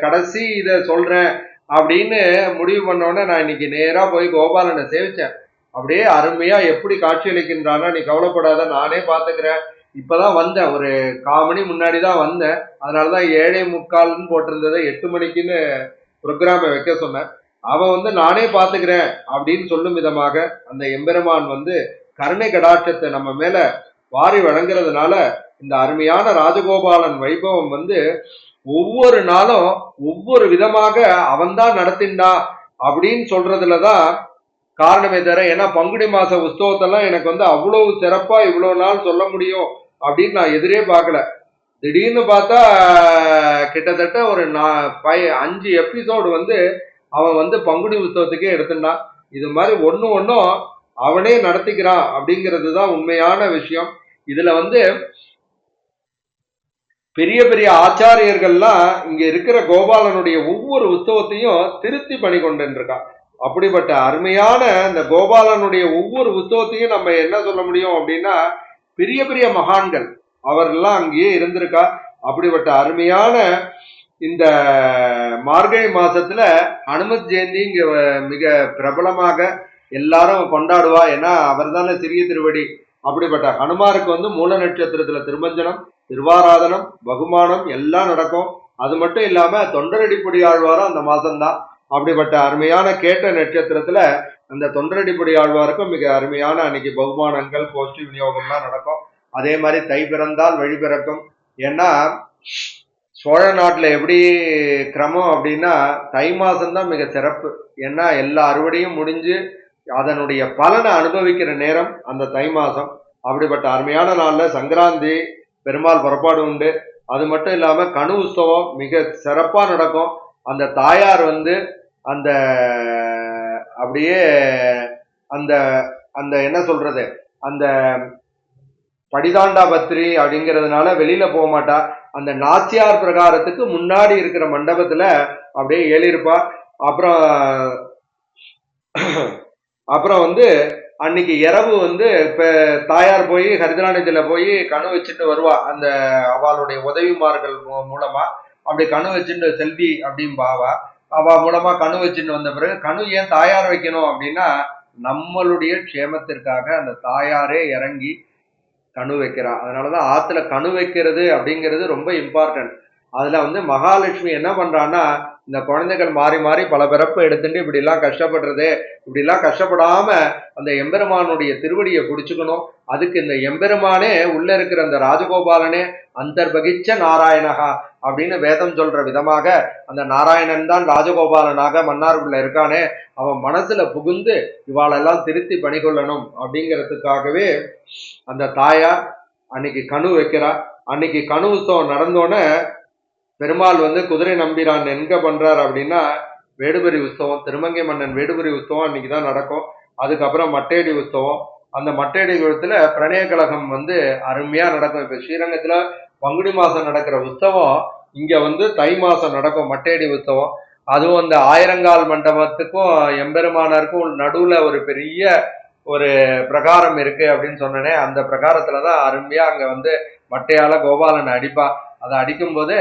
கடைசி இதை சொல்றேன் அப்படின்னு முடிவு பண்ணோன்னே நான் இன்னைக்கு நேரா போய் கோபாலனை சேவிச்சேன். அப்படியே அருமையா எப்படி காட்சியளிக்கின்றானா, நீ கவலைப்படாத நானே பாத்துக்கிறேன். இப்பதான் வந்தேன், ஒரு 1/4 மணி முன்னாடி தான் வந்தேன். அதனாலதான் 7:45 போட்டிருந்ததை 8 மணிக்குன்னு ப்ரோக்ராமை வைக்க சொன்னேன். அவன் வந்து நானே பாத்துக்கிறேன் அப்படின்னு சொல்லும் விதமாக அந்த எம்பெருமான் வந்து கருணை கடாட்சத்தை நம்ம மேல வாரி வழங்குறதுனால இந்த அருமையான ராஜகோபாலன் வைபவம் வந்து ஒவ்வொரு நாளும் ஒவ்வொரு விதமாக அவன்தான் நடத்தின்றான் அப்படின்னு சொல்றதுலதான் காரணமே தவிர, ஏன்னா பங்குனி மாச உற்சவத்தெல்லாம் எனக்கு வந்து அவ்வளவு சிறப்பா இவ்வளவு நாள் சொல்ல முடியும் அப்படின்னு நான் எதிரே பார்க்கல. திடீர்னு பார்த்தா கிட்டத்தட்ட ஒரு 5 எபிசோடு வந்து அவன் வந்து பங்குனி உற்சவத்துக்கே எடுத்துட்டான். இது மாதிரி ஒன்னும் அவனே நடத்திக்கிறான் அப்படிங்கிறது தான் உண்மையான விஷயம். இதுல வந்து பெரிய பெரிய ஆச்சாரியர்கள்லாம் இங்க இருக்கிற கோபாலனுடைய ஒவ்வொரு உற்சவத்தையும் திருத்தி பண்ணி கொண்டிருக்கான். அப்படிப்பட்ட அருமையான இந்த கோபாலனுடைய ஒவ்வொரு உற்சவத்தையும் நம்ம என்ன சொல்ல முடியும் அப்படின்னா, பெரிய பெரிய மகான்கள் அவரெல்லாம் அங்கேயே இருந்திருக்கா. அப்படிப்பட்ட அருமையான இந்த மார்கழி மாசத்துல அனுமத் ஜெயந்தி இங்க மிக பிரபலமாக எல்லாரும் கொண்டாடுவா. ஏன்னா அவர் தானே சிறிய திருவடி. அப்படிப்பட்ட ஹனுமாருக்கு வந்து மூல நட்சத்திரத்துல திருமஞ்சனம், திருவாராதனம், பகுமானம் எல்லாம் நடக்கும். அது மட்டும் இல்லாம தொண்டரடிப்பொடி ஆழ்வாரும் அந்த மாசம்தான். அப்படிப்பட்ட அருமையான கேட்ட நட்சத்திரத்துல அந்த தொண்டரடிப்பொடி ஆழ்வாருக்கும் மிக அருமையான அன்னைக்கு பகுமானங்கள் கோஷ்டி விநியோகம்லாம் நடக்கும். அதே மாதிரி தை பிறந்தால் வழி பிறக்கும். ஏன்னா சோழ நாட்டுல எப்படி கிரமம் அப்படின்னா தை மாசம்தான் மிக சிறப்பு. ஏன்னா எல்லா அறுவடையும் முடிஞ்சு அதனுடைய பலனை அனுபவிக்கிற நேரம் அந்த தை மாசம். அப்படிப்பட்ட அருமையான நாள்ல சங்கராந்தி பெருமாள் புறப்பாடு உண்டு. அது மட்டும் இல்லாம கனு உற்சவம் மிக சிறப்பா நடக்கும். அந்த தாயார் வந்து அந்த அப்படியே அந்த அந்த என்ன சொல்றது அந்த படிதாண்டா பத்திரி அப்படிங்கிறதுனால வெளியில போக மாட்டா. அந்த நாச்சியார் பிரகாரத்துக்கு முன்னாடி இருக்கிற மண்டபத்துல அப்படியே ஏறியிருப்பா. அப்புறம் அப்புறம் வந்து அன்னைக்கு இரவு வந்து இப்ப தாயார் போய் ஹரிதராணியத்துல போய் கணு வச்சுட்டு வருவா. அந்த அவளுடைய உதவிமார்கள் மூலமா அப்படி கணு வச்சுட்டு செல்வி அப்படின்னு பாவா. அவ மூலமா கணு வச்சுட்டு வந்த பிறகு கணு ஏன் தாயார் வைக்கணும் அப்படின்னா நம்மளுடைய க்ஷேமத்திற்காக அந்த தாயாரே இறங்கி கணு வைக்கிறா. அதனாலதான் ஆத்துல கணு வைக்கிறது அப்படிங்கிறது ரொம்ப இம்பார்ட்டன்ட். அதுல வந்து மகாலட்சுமி என்ன பண்றான்னா இந்த குழந்தைகள் மாறி மாறி பல பிறப்பு எடுத்துட்டு இப்படி எல்லாம் கஷ்டப்படுறது, இப்படி எல்லாம் கஷ்டப்படாம அந்த எம்பெருமானுடைய திருவடியை பிடிச்சுக்கணும். அதுக்கு இந்த எம்பெருமானே உள்ள இருக்கிற அந்த ராஜகோபாலனே அந்தர்பகிச்ச நாராயணகா அப்படின்னு வேதம் சொல்ற விதமாக அந்த நாராயணன் தான் ராஜகோபாலனாக மன்னாருக்குள்ள இருக்கானே, அவன் மனசுல புகுந்து இவாளெல்லாம் திருத்தி பணிகொள்ளணும் அப்படிங்கிறதுக்காகவே அந்த தாயார் அன்னைக்கு கணு வைக்கிறா. அன்னைக்கு கணு உற்சவம் நடந்தோன்னே பெருமாள் வந்து குதிரை நம்பிரான் எங்க பண்றாரு அப்படின்னா வேடுபரி உற்சவம், திருமங்கை மன்னன் வேடுபரி உற்சவம் அன்னைக்குதான் நடக்கும். அதுக்கப்புறம் மட்டையடி உற்சவம். அந்த மட்டையடி உற்சவத்துல பிரணய கழகம் வந்து அருமையா நடக்கும். இப்ப ஸ்ரீரங்கத்துல பங்குனி மாசம் நடக்கிற உற்சவம் இங்க வந்து தை மாசம் நடக்கும் மட்டையடி உற்சவம். அதுவும் அந்த ஆயிரங்கால் மண்டபத்துக்கும் எம்பெருமானாருக்கும் நடுவுல ஒரு பெரிய ஒரு பிரகாரம் இருக்கு அப்படின்னு சொன்னனே, அந்த பிரகாரத்துலதான் அருமையா அங்க வந்து மட்டையால கோபாலன் அடிப்பா. அதை அடிக்கும் போது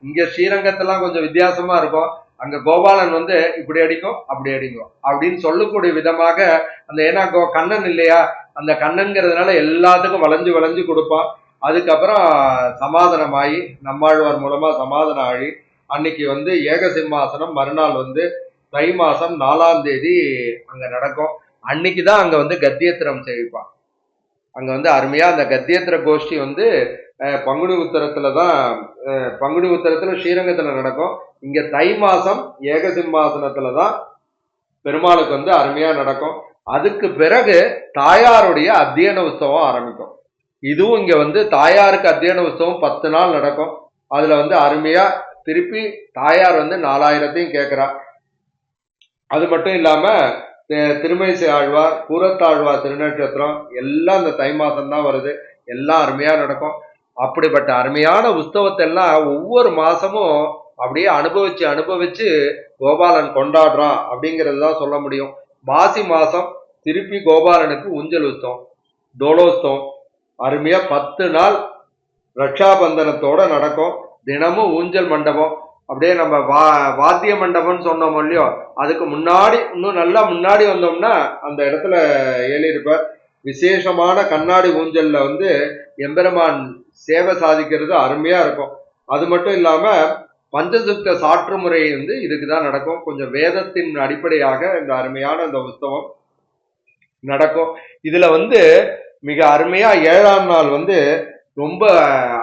இங்க ஸ்ரீரங்கத்தெல்லாம் கொஞ்சம் வித்தியாசமா இருக்கும். அங்க கோபாலன் வந்து இப்படி அடிக்கும் அப்படி அடிக்கும் அப்படின்னு சொல்லக்கூடிய விதமாக அந்த ஏன்னா கண்ணன் இல்லையா, அந்த கண்ணன்கிறதுனால எல்லாத்துக்கும் வளைஞ்சு வளைஞ்சு கொடுப்பான். அதுக்கப்புறம் சமாதானமாயி நம்மாழ்வார் மூலமா சமாதானம் ஆகி அன்னைக்கு வந்து ஏக சிம்மாசனம் மறுநாள் வந்து தை மாசம் 4ஆம் தேதி அங்க நடக்கும். அன்னைக்குதான் அங்க வந்து கத்தியத்திரம் செய்வான். அங்க வந்து அருமையா அந்த கத்தியத்திர கோஷ்டி வந்து பங்குனி உத்தரத்துலதான் பங்குனி உத்தரத்துல ஸ்ரீரங்கத்துல நடக்கும். இங்க தை மாசம் ஏக சிம்மாசனத்துலதான் பெருமாளுக்கு வந்து அருமையா நடக்கும். அதுக்கு பிறகு தாயாருடைய அத்தியன உற்சவம் ஆரம்பிக்கும். இதுவும் இங்க வந்து தாயாருக்கு அத்தியன உற்சவம் 10 நாள் நடக்கும். அதுல வந்து அருமையா திருப்பி தாயார் வந்து 4000 கேட்கிறா. அது மட்டும் இல்லாம திருமேசை ஆழ்வார், கூரத்தாழ்வார் திருநட்சத்திரம் எல்லாம் இந்த தை மாசம் தான் வருது. எல்லாம் அருமையா நடக்கும். அப்படிப்பட்ட அருமையான உற்சவத்தை எல்லாம் ஒவ்வொரு மாசமும் அப்படியே அனுபவிச்சு அனுபவிச்சு கோபாலன் கொண்டாடுறான் அப்படிங்கிறது தான் சொல்ல முடியும். மாசி மாசம் திருப்பி கோபாலனுக்கு ஊஞ்சல் உற்சவம், டோலோத்சவம் அருமையா 10 நாள் ரட்சாபந்தனத்தோட நடக்கும். தினமும் ஊஞ்சல் மண்டபம் அப்படியே நம்ம வாத்திய மண்டபம்னு சொன்னோம் இல்லையோ, அதுக்கு முன்னாடி இன்னும் நல்லா முன்னாடி வந்தோம்னா அந்த இடத்துல ஏழிருப்ப விசேஷமான கண்ணாடி ஊஞ்சல்ல வந்து எம்பெருமான் சேவை சாதிக்கிறது அருமையா இருக்கும். அது மட்டும் இல்லாம பஞ்சசுக்த சாற்று முறை வந்து இதுக்குதான் நடக்கும். கொஞ்சம் வேதத்தின் அடிப்படையாக இந்த அருமையான இந்த உற்சவம் நடக்கும். இதுல வந்து மிக அருமையா 7ஆம் நாள் வந்து ரொம்ப,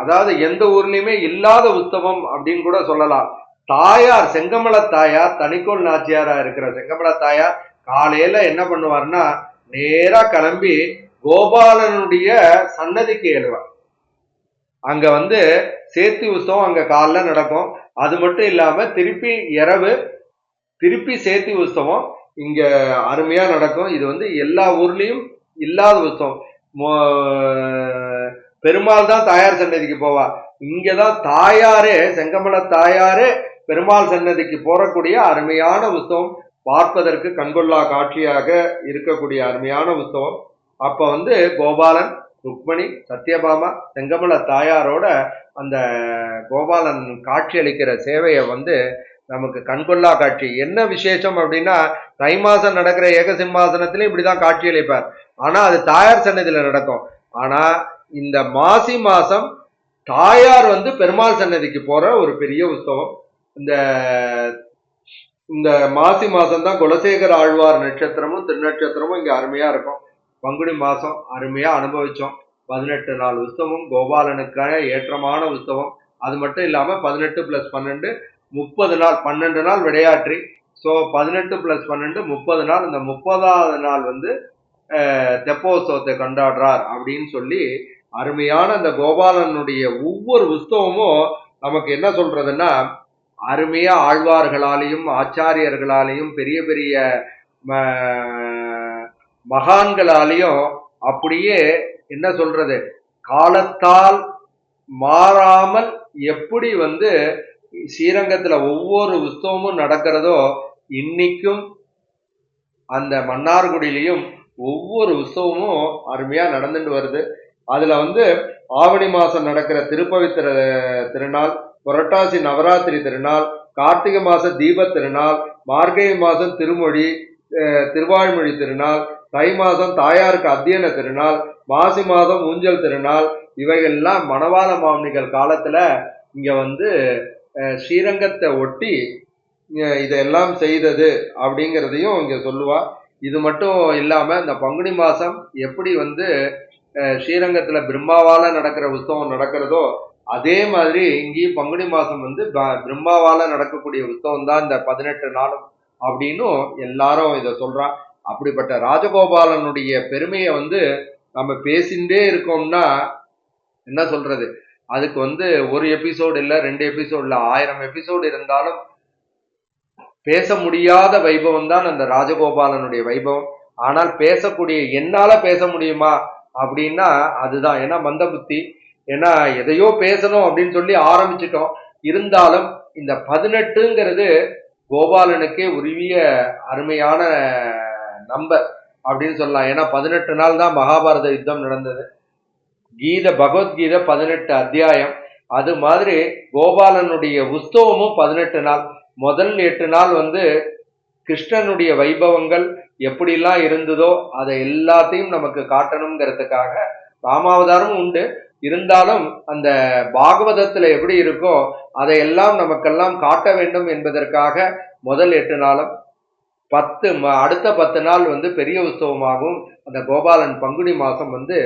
அதாவது எந்த ஊர்லயுமே இல்லாத உற்சவம் அப்படின்னு கூட சொல்லலாம். தாயார் செங்கமல தாயார், தனிக்கோள் நாச்சியாரா இருக்கிற செங்கமல தாயார் காலையில என்ன பண்ணுவார்னா நேரா கிளம்பி கோபாலனுடைய சன்னதிக்கு எழுவார். அங்க வந்து சேர்த்தி உற்சவம் அங்க காலைல நடக்கும். அது மட்டும் இல்லாம திருப்பி இரவு திருப்பி சேர்த்தி உற்சவம் இங்க அருமையா நடக்கும். இது வந்து எல்லா ஊர்லயும் இல்லாத உற்சவம். பெருமாள் தான் தாயார் சன்னதிக்கு போவா. இங்கதான் தாயாரே, செங்கமல தாயாரே பெருமாள் சன்னதிக்கு போறக்கூடிய அருமையான உற்சவம், பார்ப்பதற்கு கண்கொள்ளா காட்சியாக இருக்கக்கூடிய அருமையான உற்சவம். அப்ப வந்து கோபாலன், ருக்மணி, சத்யபாமா, செங்கமல தாயாரோட அந்த கோபாலன் காட்சி அளிக்கிற சேவையை வந்து நமக்கு கண்கொள்ளா காட்சி. என்ன விசேஷம் அப்படின்னா, தை மாசம் நடக்கிற ஏகசிம்மாசனத்திலும் இப்படிதான் காட்சி அளிப்பார். ஆனா அது தாயார் சன்னதியில நடக்கும். ஆனா இந்த மாசி மாசம் தாயார் வந்து பெருமாள் சன்னதிக்கு போற ஒரு பெரிய உற்சவம். இந்த இந்த மாசி மாசம் தான் குலசேகர ஆழ்வார் நட்சத்திரமும் திருநட்சத்திரமும் இங்க அருமையா இருக்கும். பங்குனி மாசம் அருமையா அனுபவிச்சோம். 18 நாள் உற்சவம் கோபாலனுக்கான ஏற்றமான உற்சவம். அது மட்டும் இல்லாம 18 + 12 30 நாள், 12 நாள் விளையாற்றி. ஸோ 18 + 12 30 நாள். இந்த 30வது நாள் வந்து தெப்போத்சவத்தை கொண்டாடுறார் அப்படின்னு சொல்லி அருமையான அந்த கோபாலனுடைய ஒவ்வொரு உற்சவமும் நமக்கு என்ன சொல்றதுன்னா, அருமையா ஆழ்வார்களாலையும் ஆச்சாரியர்களாலையும் பெரிய பெரிய மகான்களாலையும் அப்படியே என்ன சொல்றது, காலத்தால் மாறாமல் எப்படி வந்து ஸ்ரீரங்கத்துல ஒவ்வொரு உற்சவமும் நடக்கிறதோ, இன்னைக்கும் அந்த மன்னார்குடியிலையும் ஒவ்வொரு உற்சவமும் அருமையா நடந்துட்டு வருது. அதுல வந்து ஆவணி மாசம் நடக்கிற திருப்பவித்திர திருநாள், புரட்டாசி நவராத்திரி திருநாள், கார்த்திகை மாச தீப திருநாள், மார்கழி மாசம் திருமொழி திருவாழ்மொழி திருநாள், தை மாசம் தாயாருக்கு அத்தியன திருநாள், மாசி மாதம் ஊஞ்சல் திருநாள், இவைகள்லாம் மணவாள மாமனிகள் காலத்துல இங்க வந்து ஸ்ரீரங்கத்தை ஒட்டி இதெல்லாம் செய்தது அப்படிங்கிறதையும் இங்க சொல்லுவா. இது மட்டும் இல்லாம இந்த பங்குனி மாசம் எப்படி வந்து ஸ்ரீரங்கத்துல பிரம்மாவால நடக்கிற உற்சவம் நடக்கிறதோ, அதே மாதிரி இங்கேயும் பங்குனி மாசம் வந்து பிரம்மாவால நடக்கக்கூடிய உற்சவம் தான் இந்த 18 நாளும் அப்படின்னு எல்லாரும் இத சொல்றா. அப்படிப்பட்ட ராஜகோபாலனுடைய பெருமையை வந்து நம்ம பேசிண்டே இருக்கோம்னா என்ன சொல்றது, அதுக்கு வந்து ஒரு எபிசோடு இல்ல, 2 எபிசோடு இல்ல, 1000 எபிசோடு இருந்தாலும் பேச முடியாத வைபவம் தான் அந்த ராஜகோபாலனுடைய வைபவம். ஆனால் பேசக்கூடிய, என்னால பேச முடியுமா அப்படின்னா அதுதான். ஏன்னா மந்த புத்தி, ஏன்னா எதையோ பேசணும் அப்படின்னு சொல்லி ஆரம்பிச்சிட்டோம். இருந்தாலும் இந்த 18ங்கிறது கோபாலனுக்கே உருவிய அருமையான நம்பர் அப்படின்னு சொல்லலாம். ஏன்னா 18 நாள் தான் மகாபாரத யுத்தம் நடந்தது. பகவத்கீதை 18 அத்தியாயம். அது மாதிரி கோபாலனுடைய உற்சவமும் 18 நாள். முதல் 8 நாள் வந்து கிருஷ்ணனுடைய வைபவங்கள் எப்படிலாம் இருந்ததோ அதை எல்லாத்தையும் நமக்கு காட்டணுங்கிறதுக்காக ராமாவதாரமும் உண்டு. இருந்தாலும் அந்த பாகவதத்துல எப்படி இருக்கோ அதையெல்லாம் நமக்கெல்லாம் காட்ட வேண்டும் என்பதற்காக முதல் 8 நாளும் அடுத்த 10 நாள் வந்து பெரிய உற்சவமாகவும் அந்த கோபாலன் பங்குனி மாசம் வந்து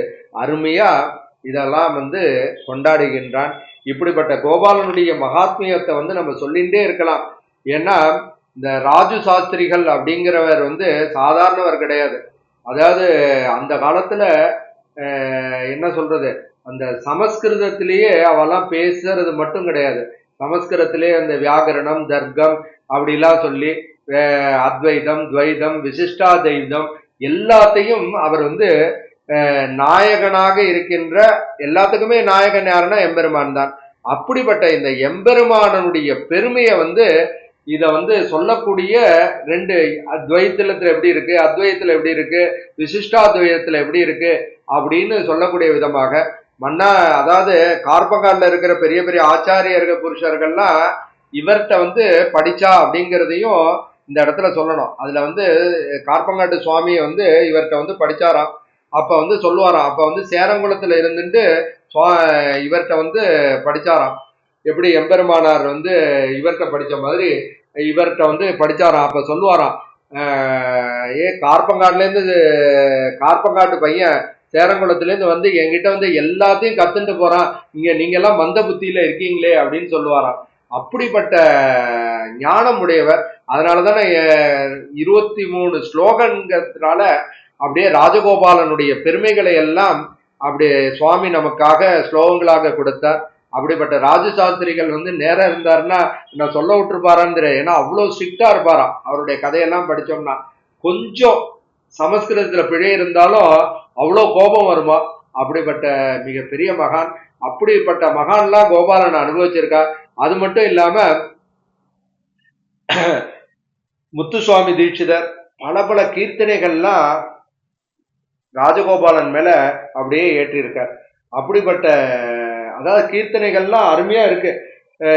அருமையா இதெல்லாம் வந்து கொண்டாடுகின்றான். இப்படிப்பட்ட கோபாலனுடைய மகாத்மியத்தை வந்து நம்ம சொல்லிகிட்டே இருக்கலாம். ஏன்னா இந்த ராஜு சாஸ்திரிகள் அப்படிங்கிறவர் வந்து சாதாரணவர் கிடையாது. அதாவது அந்த காலத்துல என்ன சொல்றது, அந்த சமஸ்கிருதத்திலேயே அவெல்லாம் பேசுறது மட்டும் கிடையாது. சமஸ்கிருதத்திலே அந்த வியாகரணம் தர்க்கம் அப்படிலாம் சொல்லி அத்வைதம் துவைதம் விசிஷ்டாத்வைதம் எல்லாத்தையும் அவர் வந்து நாயகனாக இருக்கின்ற, எல்லாத்துக்குமே நாயகன் யாருன்னா எம்பெருமான் தான். அப்படிப்பட்ட இந்த எம்பெருமானனுடைய பெருமையை வந்து இத வந்து சொல்லக்கூடிய 2 அத்வைத்தத்துல எப்படி இருக்கு, அத்வைத்துல எப்படி இருக்கு, விசிஷ்டாத்வைதத்துல எப்படி இருக்கு அப்படின்னு சொல்லக்கூடிய விதமாக அதாவது கார்பகால்ல இருக்கிற பெரிய பெரிய ஆச்சாரியர்கள் புருஷர்கள்லாம் இவர்கிட்ட வந்து படிச்சா அப்படிங்கிறதையும் இந்த இடத்துல சொல்லணும். அதுல வந்து கார்பங்காட்டு சுவாமியை வந்து இவர்கிட்ட வந்து படிச்சாராம். அப்ப வந்து சொல்லுவாராம், அப்ப வந்து சேரங்குளத்துல இருந்துட்டு இவர்கிட்ட வந்து படிச்சாராம். எப்படி எம்பெருமானார் வந்து இவர்கிட்ட படிச்ச மாதிரி இவர்கிட்ட வந்து படிச்சாராம். அப்ப சொல்லுவாராம், கார்பங்காட்டு பையன் சேரங்குளத்துல இருந்து வந்து என்கிட்ட வந்து எல்லாத்தையும் கத்துட்டு போறான், நீங்க எல்லாம் மந்த புத்தியில இருக்கீங்களே அப்படின்னு சொல்லுவாராம். அப்படிப்பட்ட ஞானம் உடையவர். அதனாலதானே 23 ஸ்லோகங்கிறதுனால அப்படியே ராஜகோபாலனுடைய பெருமைகளை எல்லாம் அப்படியே சுவாமி நமக்காக ஸ்லோகங்களாக கொடுத்தார். அப்படிப்பட்ட ராஜசாஸ்திரிகள் வந்து நேரம் இருந்தாருன்னா நான் சொல்ல விட்டுருப்பாரான்னு தெரியாது. ஏன்னா அவ்வளவு ஸ்ட்ரிக்டா இருப்பாராம். அவருடைய கதையெல்லாம் படிச்சோம்னா கொஞ்சம் சமஸ்கிருதத்துல பிழை இருந்தாலும் அவ்வளோ கோபம் வருமா. அப்படிப்பட்ட மிகப்பெரிய மகான். அப்படிப்பட்ட மகான்லாம் கோபாலன் அனுபவிச்சிருக்கா. அது மட்டும் இல்லாம முத்துசுவாமி தீட்சிதர் பல பல கீர்த்தனைகள்லாம் ராஜகோபாலன் மேல அப்படியே ஏற்றிருக்கார். அப்படிப்பட்ட அதாவது கீர்த்தனைகள்லாம் அருமையா இருக்கு.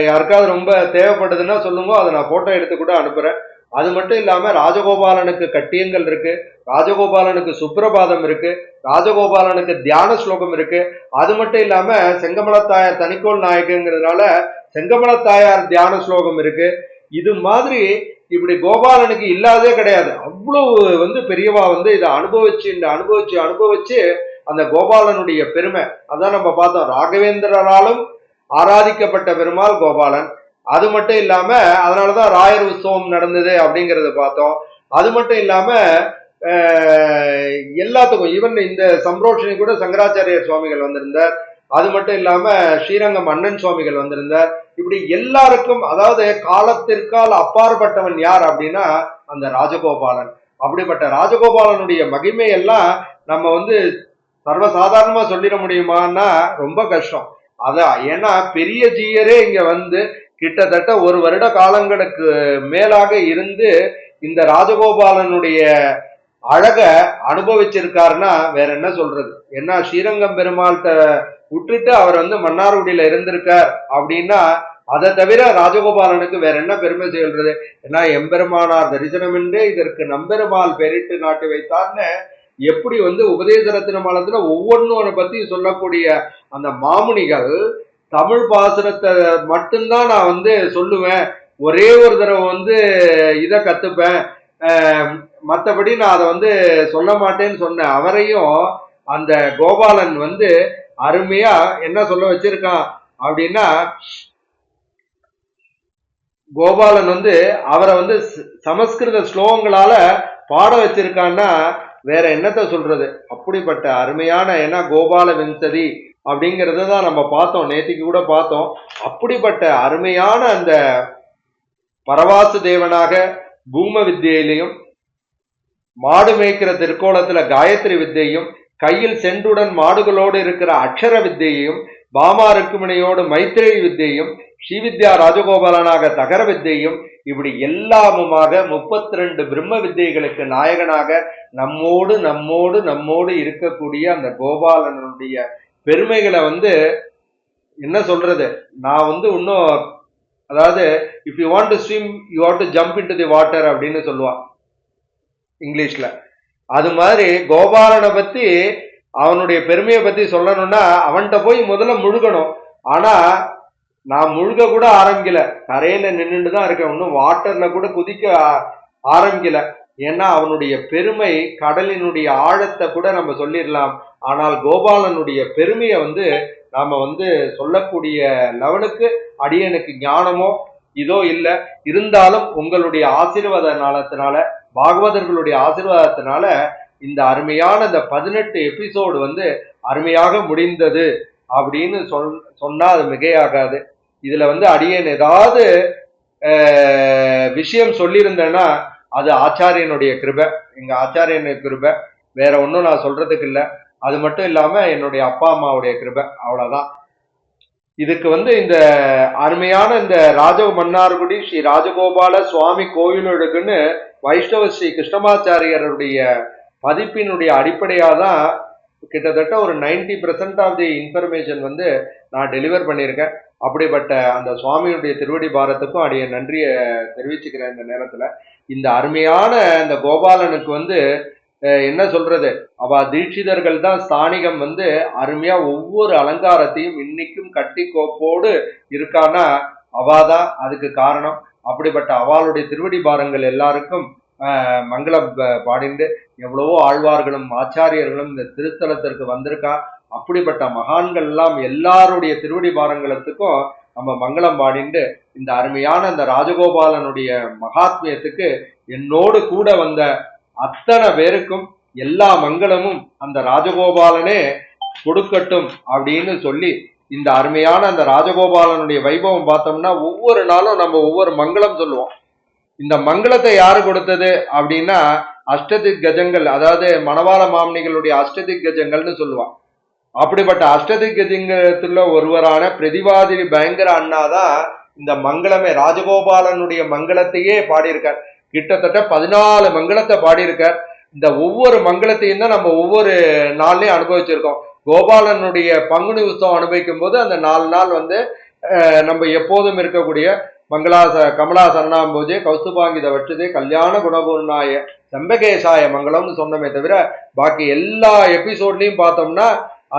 யாருக்காவது ரொம்ப தேவைப்படுதுன்னா சொல்லுங்க, அதை நான் போட்டோ எடுத்து கூட அனுப்புறேன். அது மட்டும் இல்லாம ராஜகோபாலனுக்கு கட்டியங்கள் இருக்கு, ராஜகோபாலனுக்கு சுப்ரபாதம் இருக்கு, ராஜகோபாலனுக்கு தியான ஸ்லோகம் இருக்கு. அது மட்டும் இல்லாம செங்கமலத்தாயார் தனிக்கோள் நாயகங்கிறதுனால செங்கமலத்தாயார் தியான ஸ்லோகம் இருக்கு. இது மாதிரி இப்படி கோபாலனுக்கு இல்லாதே கிடையாது. அவ்வளவு வந்து பெரியவா வந்து இதை அனுபவிச்சு அந்த கோபாலனுடைய பெருமை அதான் நம்ம பார்த்தோம். ராகவேந்திரராலும் ஆராதிக்கப்பட்ட பெருமாள் கோபாலன். அது மட்டும் இல்லாம அதனாலதான் ராயர் உற்சவம் நடந்தது அப்படிங்கறத பார்த்தோம். அது மட்டும் இல்லாம எல்லாத்துக்கும் ஈவன் இந்த சம்ரோஷனி கூட சங்கராச்சாரியர் சுவாமிகள் வந்திருந்தார். அது மட்டும் இல்லாம ஸ்ரீரங்கம் அண்ணன் சுவாமிகள் வந்திருந்தார். இப்படி எல்லாருக்கும் அதாவது காலத்திற்கால் அப்பாற்பட்டவன் யார் அப்படின்னா அந்த ராஜகோபாலன். அப்படிப்பட்ட ராஜகோபாலனுடைய மகிமை எல்லாம் நம்ம வந்து சர்வசாதாரணமா சொல்லிட முடியுமான்னா ரொம்ப கஷ்டம். அதான் ஏன்னா பெரிய ஜீயரே இங்க வந்து கிட்டத்தட்ட 1 வருட காலங்களுக்கு மேலாக இருந்து இந்த ராஜகோபாலனுடைய அழக அனுபவிச்சிருக்காருன்னா வேற என்ன சொல்றது. ஏன்னா ஸ்ரீரங்கம் பெருமாள்கிட்ட விட்டுட்டு அவர் வந்து மன்னார்குடியில இருந்திருக்கார் அப்படின்னா அதை தவிர ராஜகோபாலனுக்கு வேற என்ன பெருமை சொல்றது. ஏன்னா எம்பெருமானார் தரிசனமின்றே இதற்கு நம்பெருமாள் பெரிட்டு நாட்டி வைத்தார்னு எப்படி வந்து உபதேச ரத்தின மாலத்துல ஒவ்வொன்றும் பத்தி சொல்லக்கூடிய அந்த மாமுனிகள் தமிழ் பாசுரத்தை மட்டும்தான் நான் வந்து சொல்லுவேன், ஒரே ஒரு தடவை வந்து இதை கத்துப்பேன், மற்றபடி நான் அதை வந்து சொல்ல மாட்டேன்னு சொன்ன அவரையும் அந்த கோபாலன் வந்து அருமையா என்ன சொல்ல வச்சிருக்கான் அப்படின்னா, கோபாலன் வந்து அவரை வந்து சமஸ்கிருத ஸ்லோகங்களால பாட வச்சிருக்கான்னா வேற என்னத்த சொல்றது. அப்படிப்பட்ட அருமையான ஏன்னா கோபால விம்சதி அப்படிங்கறத தான் நம்ம பார்த்தோம், நேத்திக்கு கூட பார்த்தோம். அப்படிப்பட்ட அருமையான அந்த பரவாசு தேவனாக பூம வித்தியிலையும் மாடு மேய்க்கிற திருக்கோலத்துல காயத்ரி வித்தையும் கையில் சென்றுடன் மாடுகளோடு இருக்கிற அக்ஷர வித்தையையும் பாமா ருக்குமணியோடு மைத்திரி வித்தையும் ஸ்ரீவித்யா ராஜகோபாலனாக தகர வித்தையும் இப்படி எல்லாமுமாக 32 பிரம்ம வித்தைகளுக்கு நாயகனாக நம்மோடு நம்மோடு நம்மோடு இருக்கக்கூடிய அந்த கோபாலனுடைய பெருமைகளை வந்து என்ன சொல்றது. நான் வந்து இன்னும் அதாவது if you want to swim you have to jump into the water அப்படின்னு சொல்லுவான் இங்கிலீஷ்ல. அது மாதிரி கோபாலனை பத்தி அவனுடைய பெருமையை பத்தி சொல்லணும்னா அவன்கிட்ட போய் முதல்ல முழுகணும். ஆனா நான் முழுக கூட ஆரம்பிக்கல, கரையில நின்றுட்டு தான் இருக்கேன், இன்னும் வாட்டர்ல கூட குதிக்க ஆரம்பிக்கல. ஏன்னா அவனுடைய பெருமை கடலினுடைய ஆழத்தை கூட நம்ம சொல்லிடலாம். ஆனால் கோபாலனுடைய பெருமையை வந்து நாம வந்து சொல்லக்கூடிய லெவலுக்கு அடியனுக்கு ஞானமோ இதோ இல்லை. இருந்தாலும் உங்களுடைய ஆசீர்வாதத்தினால பாகவதர்களுடைய ஆசீர்வாதத்தினால இந்த அருமையான இந்த 18 எபிசோடு வந்து அருமையாக முடிந்தது அப்படின்னு சொன்னா அது மிகையாகாது. இதுல வந்து அடியன் ஏதாவது விஷயம் சொல்லியிருந்தேன்னா அது ஆச்சாரியனுடைய கிருபை, எங்க ஆச்சாரியனுடைய கிருபை, வேற ஒன்றும் நான் சொல்றதுக்கு இல்லை. அது மட்டும் இல்லாம என்னுடைய அப்பா அம்மாவுடைய கிருபை, அவ்வளவுதான். இதுக்கு வந்து இந்த அருமையான இந்த மன்னார்குடி ஸ்ரீ ராஜகோபால சுவாமி கோயிலுக்குன்னு வைஷ்ணவ ஸ்ரீ கிருஷ்ணமாச்சாரியருடைய பதிப்பினுடைய அடிப்படையாக தான் கிட்டத்தட்ட ஒரு 90% ஆஃப் தி இன்ஃபர்மேஷன் வந்து நான் டெலிவர் பண்ணியிருக்கேன். அப்படிப்பட்ட அந்த சுவாமியுடைய திருவடி பாரத்துக்கும் அடைய நன்றியை தெரிவிச்சுக்கிறேன் இந்த நேரத்துல. இந்த அருமையான இந்த கோபாலனுக்கு வந்து என்ன சொல்றது, அவ தீட்சிதர்கள் தான் ஸ்தானிகம் வந்து அருமையா ஒவ்வொரு அலங்காரத்தையும் இன்னைக்கும் கட்டி கோப்போடு இருக்கான்னா அவாதான் அதுக்கு காரணம். அப்படிப்பட்ட அவளுடைய திருவடி பாரங்கள் எல்லாருக்கும் மங்களம் பாடிண்டு எவ்வளவோ ஆழ்வார்களும் ஆச்சாரியர்களும் இந்த திருத்தலத்திற்கு வந்திருக்கா. அப்படிப்பட்ட மகான்கள் எல்லாம் எல்லாருடைய திருவடி பாரங்களத்துக்கும் நம்ம மங்களம் பாடிண்டு இந்த அருமையான அந்த ராஜகோபாலனுடைய மகாத்மியத்துக்கு என்னோடு கூட வந்த அத்தனை பேருக்கும் எல்லா மங்களமும் அந்த ராஜகோபாலனே கொடுக்கட்டும் அப்படின்னு சொல்லி இந்த அருமையான அந்த ராஜகோபாலனுடைய வைபவம் பார்த்தோம்னா ஒவ்வொரு நாளும் நம்ம ஒவ்வொரு மங்களம் சொல்லுவோம். இந்த மங்களத்தை யாரு கொடுத்தது அப்படின்னா அஷ்டதிக் கஜங்கள், அதாவது மணவாள மாமனிகளுடைய அஷ்டதிக் கஜங்கள்னு சொல்லுவான். அப்படிப்பட்ட அஷ்டதிக் கஜங்கத்துல ஒருவரான பிரதிவாதி பயங்கர அண்ணாதான் இந்த மங்களமே ராஜகோபாலனுடைய மங்களத்தையே பாடியிருக்கார். கிட்டத்தட்ட 14 மங்களத்தை பாடியிருக்கார். இந்த ஒவ்வொரு மங்களத்தையும் தான் நம்ம ஒவ்வொரு நாள்லயும் அனுபவிச்சிருக்கோம். கோபாலனுடைய பங்குனி உற்சவம் அனுபவிக்கும் போது அந்த 4 நாள் வந்து நம்ம எப்போதும் இருக்கக்கூடிய கமலா சரணாம்போஜே கௌஸ்துபாங்கித வற்றுதே கல்யாண குணபூர்ணாய செம்பகேசாய மங்களம்னு சொன்னமே தவிர பாக்கி எல்லா எபிசோட்லயும் பார்த்தோம்னா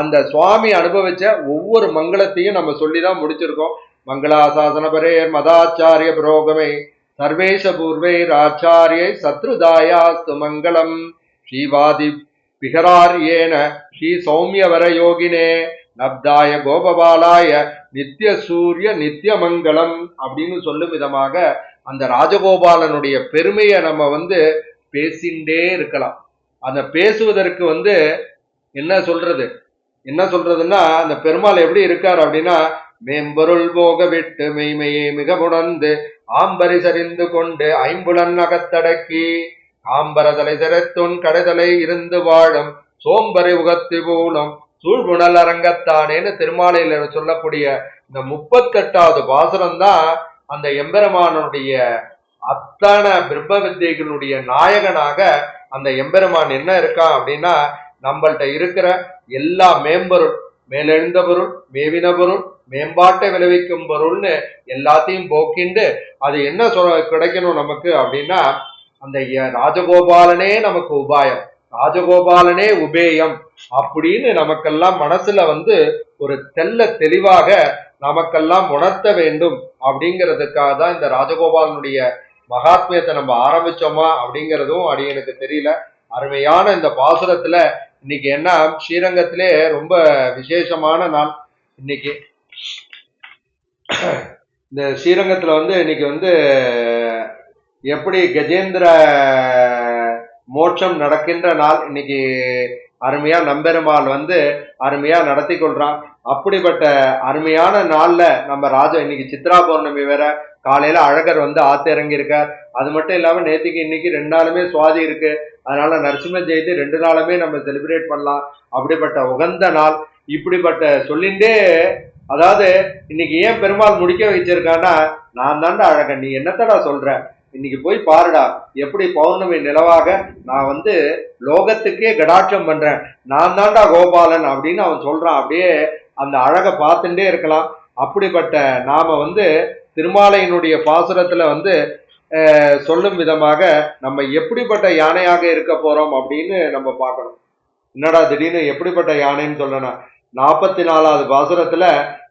அந்த சுவாமி அனுபவிச்ச ஒவ்வொரு மங்களத்தையும் நம்ம சொல்லிதான் முடிச்சிருக்கோம். மங்களாசாசன பரே மதாச்சாரிய புரோகமே சர்வேஷ பூர்வைர் ஆச்சாரியை சத்ருதாயாஸ்து மங்களம் ஸ்ரீவாதி பிகராரியேன ஸ்ரீ சௌமியவர யோகினே நப்தாய கோபபாலாய நித்திய சூரிய நித்திய மங்களம் அப்படின்னு சொல்லும் விதமாக அந்த ராஜகோபாலனுடைய பெருமையை நம்ம வந்து பேசிண்டே இருக்கலாம். அந்த பேசுவதற்கு வந்து என்ன சொல்றதுன்னா அந்த பெருமாள் எப்படி இருக்கார் அப்படின்னா மேம்பொருள் போக விட்டு மெய்மையை மிக உணர்ந்து ஆம்பரி சரிந்து கொண்டு ஐம்புலன் அகத்தடக்கி ஆம்பரதலை சிறைத்துன் கடைதலை இருந்து வாழும் சோம்பரை உகத்து போலும் சூழ்புணல் அரங்கத்தானேன்னு திருமாலையில சொல்லக்கூடிய இந்த 38வது பாசுரம் தான் அந்த எம்பெருமானுடைய அத்தனை பிரம்ம வித்தைகளுடைய நாயகனாக அந்த எம்பெருமான் என்ன இருக்கான் அப்படின்னா நம்மள்கிட்ட இருக்கிற எல்லா மேம்பொருள், மேலெழுந்த பொருள், மேவின பொருள், மேம்பாட்டை விளைவிக்கும் பொருள்னு எல்லாத்தையும் போக்கிண்டு அது என்ன கிடைக்கணும் நமக்கு அப்படின்னா அந்த ராஜகோபாலனே நமக்கு உபாயம், ராஜகோபாலனே உபேயம் அப்படின்னு நமக்கெல்லாம் மனசுல வந்து ஒரு தெளிவாக நமக்கெல்லாம் உணர்த்த வேண்டும். அப்படிங்கிறதுக்காக தான் இந்த ராஜகோபாலனுடைய மகாத்மியத்தை நம்ம ஆரம்பிச்சோமா அப்படிங்கிறதும் அடியனுக்கு தெரியல. அருமையான இந்த பாசுரத்துல இன்னைக்கு என்ன ஸ்ரீரங்கத்திலே ரொம்ப விசேஷமான நாள். இன்னைக்கு இந்த ஸ்ரீரங்கத்துல வந்து இன்னைக்கு வந்து எப்படி கஜேந்திர மோட்சம் நடக்கின்ற நாள். இன்னைக்கு அருமையா நம்பெருமாள் வந்து அருமையா நடத்தி கொள்றான். அப்படிப்பட்ட அருமையான நாள்ல நம்ம இன்னைக்கு சித்ரா பௌர்ணமி வேற, காலையில அழகர் வந்து ஆத்திறங்கி இருக்கார். அது மட்டும் இல்லாம நேற்றுக்கு இன்னைக்கு 2 நாளுமே சுவாதி இருக்கு. அதனால நரசிம்ம ஜெயந்தி 2 நாளுமே நம்ம செலிப்ரேட் பண்ணலாம். அப்படிப்பட்ட உகந்த நாள். இப்படிப்பட்ட சொல்லிண்டே அதாவது இன்னைக்கு ஏன் பெருமாள் முடிக்க வச்சிருக்கான்னா நான் தாண்டா அழகன், நீ என்னத்தடா சொல்ற, இன்னைக்கு போய் பாருடா எப்படி பௌர்ணமி நிலவாக நான் வந்து லோகத்துக்கே கடாட்சம் பண்றேன், நான் தாண்டா கோபாலன் அப்படின்னு அவன் சொல்றான். அப்படியே அந்த அழகை பார்த்துட்டே இருக்கலாம். அப்படிப்பட்ட நாம வந்து திருமாலையினுடைய பாசுரத்துல வந்து சொல்லும் விதமாக நம்ம எப்படிப்பட்ட யானையாக இருக்க போறோம் அப்படின்னு நம்ம பார்க்கணும். என்னடா திடீர்னு எப்படிப்பட்ட யானைன்னு சொல்லணும். 44வது பாசுரத்துல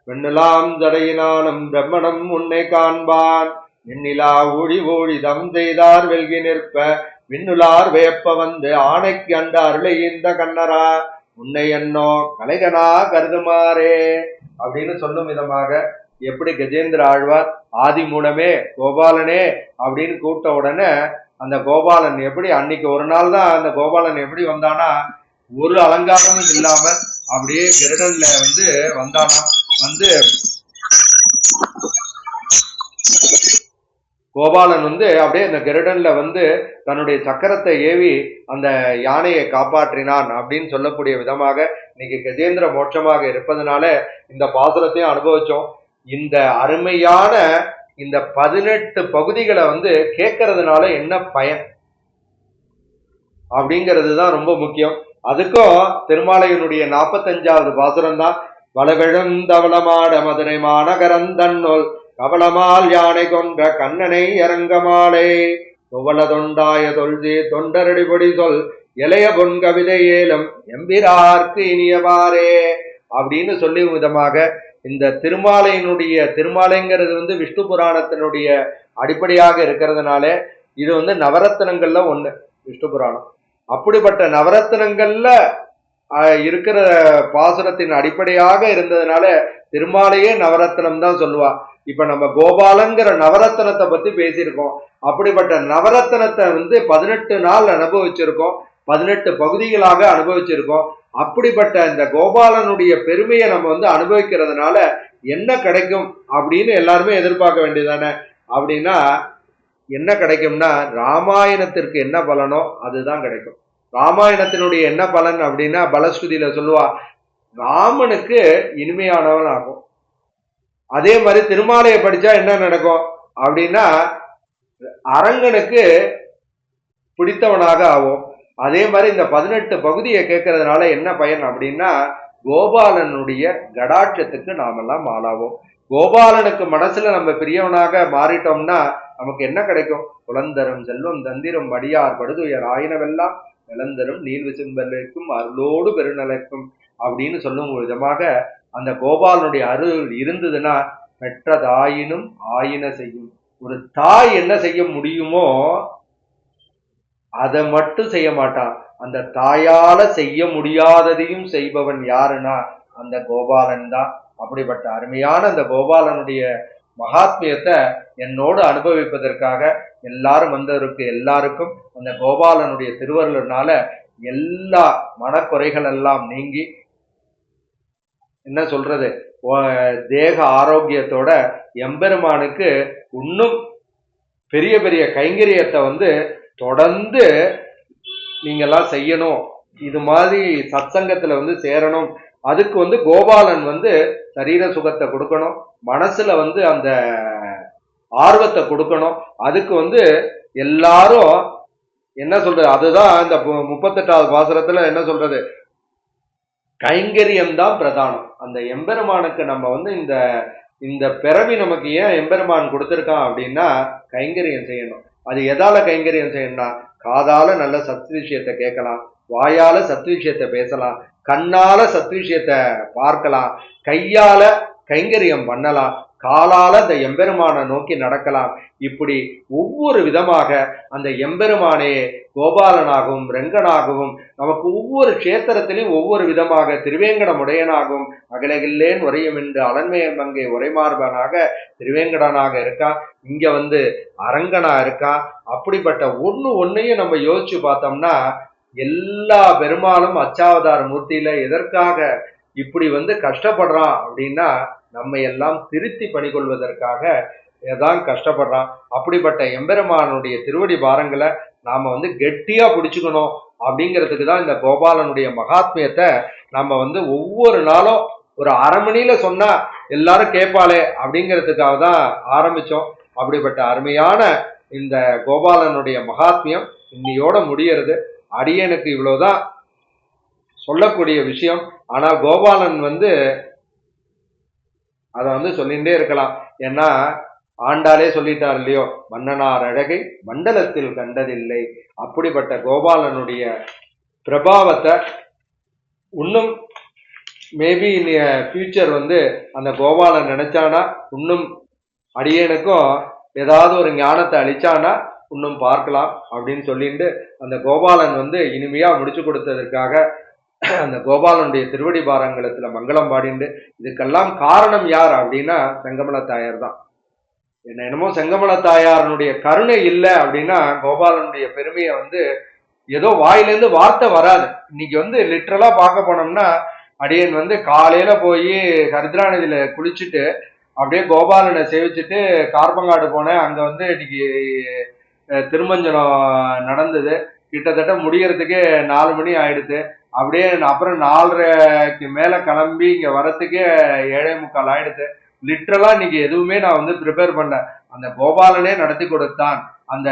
வெண்ணலாம் தடையினாலும் பிரம்மணம் உன்னை காண்பான் எண்ணிலா ஊழி ஊழிதம் செய்தார் வெல்கி நிற்ப விண்ணுளார் வேப்ப வந்து ஆணைக்கு அண்ட அருளை இந்த கண்ணரா உன்னை என்னோ கலைகனா கருதுமாறே அப்படின்னு சொல்லும் விதமாக எப்படி கஜேந்திர ஆழ்வார் ஆதி மூலமே கோபாலனே அப்படின்னு கூப்பிட்ட உடனே அந்த கோபாலன் எப்படி அன்னைக்கு ஒரு நாள் தான் அந்த கோபாலன் எப்படி வந்தானா ஒரு அலங்காரமும் இல்லாம அப்படியே கருடன்ல வந்து வந்தானா. வந்து கோபாலன் வந்து அப்படியே அந்த கருடன்ல வந்து தன்னுடைய சக்கரத்தை ஏவி அந்த யானையை காப்பாற்றினான் அப்படின்னு சொல்லக்கூடிய விதமாக இன்னைக்கு கஜேந்திர மோட்சமாக இருப்பதனால இந்த பாசுரத்தையும் அனுபவிச்சோம். இந்த அருமையான இந்த 18 பகுதிகளை வந்து கேட்கறதுனால என்ன பயன் அப்படிங்கிறது தான் ரொம்ப முக்கியம். அதுக்கும் திருமாலையினுடைய 45வது பாசுரம் தான் வளவெழுந்தவளமாட மதுரை மாநகரந்தன்னோல் கவளமால் யானை கொன்ற கண்ணனை அரங்கமாலை தொவள தொண்டாய தொல்தி தொண்டரடிபொடி சொல் இளைய பொன் கவிதை ஏலம் எம்பிரார்க்கு இனியவாறே அப்படின்னு சொல்லி விதமாக இந்த திருமாலைங்கிறது வந்து விஷ்ணு புராணத்தினுடைய அடிப்படையாக இருக்கிறதுனால இது வந்து நவரத்னங்கள்ல ஒண்ணு விஷ்ணு புராணம். அப்படிப்பட்ட நவரத்னங்கள்ல இருக்கிற பாசுரத்தின் அடிப்படையாக இருந்ததுனால திருமாலையே நவரத்னம் தான் சொல்லுவா. இப்ப நம்ம கோபாலங்கிற நவரத்னத்தை பத்தி பேசியிருக்கோம். அப்படிப்பட்ட நவரத்னத்தை வந்து 18 நாள் அனுபவிச்சிருக்கோம், 18 பகுதிகளாக அனுபவிச்சிருக்கோம். அப்படிப்பட்ட இந்த கோபாலனுடைய பெருமையை நம்ம வந்து அனுபவிக்கிறதுனால என்ன கிடைக்கும் அப்படின்னு எல்லாருமே எதிர்பார்க்க வேண்டியதானே. அப்படின்னா என்ன கிடைக்கும்னா ராமாயணத்திற்கு என்ன பலனோ அதுதான் கிடைக்கும். ராமாயணத்தினுடைய என்ன பலன் அப்படின்னா பலஸ்ருதியில சொல்லுவா, ராமனுக்கு இனிமையானவன் ஆகும். அதே மாதிரி திருமாலையை படிச்சா என்ன நடக்கும் அப்படின்னா அரங்கனுக்கு பிடித்தவனாக ஆகும். அதே மாதிரி இந்த 18 பகுதியை கேட்கறதுனால என்ன பயன் அப்படின்னா கோபாலனுடைய கடாட்சத்துக்கு நாமெல்லாம் ஆளாவோம். கோபாலனுக்கு மனசுல நம்ம பிரியவனாக மாறிட்டோம்னா நமக்கு என்ன கிடைக்கும்? குலந்தரும் செல்வம் தந்திரம் வடியார் படுதுயர் ஆயினவெல்லாம் நிலந்தரும் நீள் விசும்பலுக்கும் அருளோடு பெருநலக்கும் அப்படின்னு சொல்லும் விதமாக அந்த கோபாலனுடைய அருள் இருந்ததுன்னா பெற்றதாயினும் ஆயின செய்யும். ஒரு தாய் என்ன செய்ய முடியுமோ அதை மட்டும் செய்ய மாட்டான். அந்த தாயால செய்ய முடியாததையும் செய்பவன் யாருன்னா அந்த கோபாலன் தான். அப்படிப்பட்ட அருமையான அந்த கோபாலனுடைய மகாத்மியத்தை என்னோடு அனுபவிப்பதற்காக எல்லாரும் வந்தவருக்கு எல்லாருக்கும் அந்த கோபாலனுடைய திருவருளினால எல்லா மனக்குறைகள் எல்லாம் நீங்கி என்ன சொல்றது தேக ஆரோக்கியத்தோட எம்பெருமானுக்கு இன்னும் பெரிய பெரிய கைங்கரியத்தை வந்து தொடர்ந்து நீங்கெல்லாம் செய்யணும். இது மாதிரி சத்சங்கத்துல வந்து சேரணும். அதுக்கு வந்து கோபாலன் வந்து சரீர சுகத்தை கொடுக்கணும், மனசுல வந்து அந்த ஆர்வத்தை கொடுக்கணும். அதுக்கு வந்து எல்லாரும் என்ன சொல்றது, அதுதான் இந்த 38வது பாசுரத்துல என்ன சொல்றது, கைங்கரியம் தான் பிரதானம். அந்த எம்பெருமானுக்கு நம்ம வந்து இந்த இந்த பிறவி நமக்கு ஏன் எம்பெருமான் கொடுத்திருக்கான் அப்படின்னா கைங்கரியம் செய்யணும். அது எதால கைங்கரியம் செய்யணும்னா காதால நல்ல சத்து விஷயத்தை கேட்கலாம், வாயால சத்து விஷயத்தை பேசலாம், கண்ணால சத்து விஷயத்தை பார்க்கலாம், கையால கைங்கரியம் பண்ணலாம், காலால அந்த எம்பெருமானை நோக்கி நடக்கலாம். இப்படி ஒவ்வொரு விதமாக அந்த எம்பெருமானே கோபாலனாகவும் ரெங்கனாகவும் நமக்கு ஒவ்வொரு கஷேத்திரத்திலையும் ஒவ்வொரு விதமாக திருவேங்கடமுடையனாகவும் அகலகில்லேன் உரையும் என்று அலன்மையன் மங்கை உரைமார்பனாக திருவேங்கடனாக இருக்கான். இங்க வந்து அரங்கனா இருக்கான். அப்படிப்பட்ட ஒன்னையும் நம்ம யோசிச்சு பார்த்தோம்னா எல்லா பெருமாளும் அச்சாவதார மூர்த்தியில எதற்காக இப்படி வந்து கஷ்டப்படுறான் அப்படின்னா நம்ம எல்லாம் திருத்தி பணிகொள்வதற்காக தான் கஷ்டப்படுறான். அப்படிப்பட்ட எம்பெருமானுடைய திருவடி பாரங்களை நாம வந்து கெட்டியா பிடிச்சுக்கணும். அப்படிங்கிறதுக்கு தான் இந்த கோபாலனுடைய மகாத்மியத்தை நம்ம வந்து ஒவ்வொரு நாளும் ஒரு அரை மணியில சொன்னா எல்லாரும் கேட்பாளே அப்படிங்கிறதுக்காக தான் ஆரம்பிச்சோம். அப்படிப்பட்ட அருமையான இந்த கோபாலனுடைய மகாத்மியம் இன்னையோட முடியறது. அடியனுக்கு இவ்வளவுதான் சொல்லக்கூடிய விஷயம். ஆனால் கோபாலன் வந்து அதை வந்து சொல்லிகிட்டே இருக்கலாம். ஏன்னா ஆண்டாலே சொல்லிட்டார் இல்லையோ, மன்னனார் அழகை மண்டலத்தில் கண்டதில்லை. அப்படிப்பட்ட கோபாலனுடைய பிரபாவத்தை இன்னும் மேபி ஃபியூச்சர் வந்து அந்த கோபாலன் நினைச்சானா இன்னும் அடியனுக்கும் ஏதாவது ஒரு ஞானத்தை அளிச்சானா இன்னும் பார்க்கலாம் அப்படின்னு சொல்லிட்டு அந்த கோபாலன் வந்து இனிமையா முடிச்சு கொடுத்ததற்காக அந்த கோபாலனுடைய திருவடி பாரங்களத்துல மங்களம் பாடிண்டு. இதுக்கெல்லாம் காரணம் யார் அப்படின்னா செங்கமல தாயார் தான். என்னமோ செங்கமல தாயாரனுடைய கருணை இல்லை அப்படின்னா கோபாலனுடைய பெருமையை வந்து ஏதோ வாயிலேருந்து வார்த்தை வராது. இன்னைக்கு வந்து லிட்டரலா பார்க்க போனோம்னா அடியன் வந்து காலையில போய் ஹரித்ரா நதியில குளிச்சுட்டு அப்படியே கோபாலனை சேவிச்சுட்டு கார்பங்காடு போனேன். அங்க வந்து இன்னைக்கு திருமஞ்சனம் நடந்தது. கிட்டத்தட்ட முடியறதுக்கு 4 மணி ஆயிடுது. அப்படியே அப்புறம் 4:30க்கு மேல கிளம்பி இங்க வரத்துக்கே 7:45 ஆயிடுது. லிட்டரலா இன்னைக்கு எதுவுமே நான் வந்து ப்ரிப்பேர் பண்ணல. அந்த கோபாலனே நடத்தி கொடுத்தான், அந்த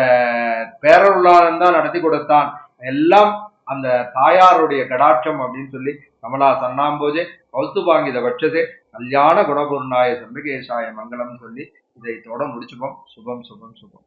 பேரருளாளன் தான் நடத்தி கொடுத்தான். எல்லாம் அந்த தாயாருடைய கடாட்சம் அப்படின்னு சொல்லி கமலா சன்னாம்போஜே கௌஸ்துபாங்கித பட்சதே கல்யாண குணபூர்ணாய சம்பிகேஷாய மங்களம்னு சொல்லி இதை இதோட முடிச்சுப்போம். சுபம் சுபம் சுபம்.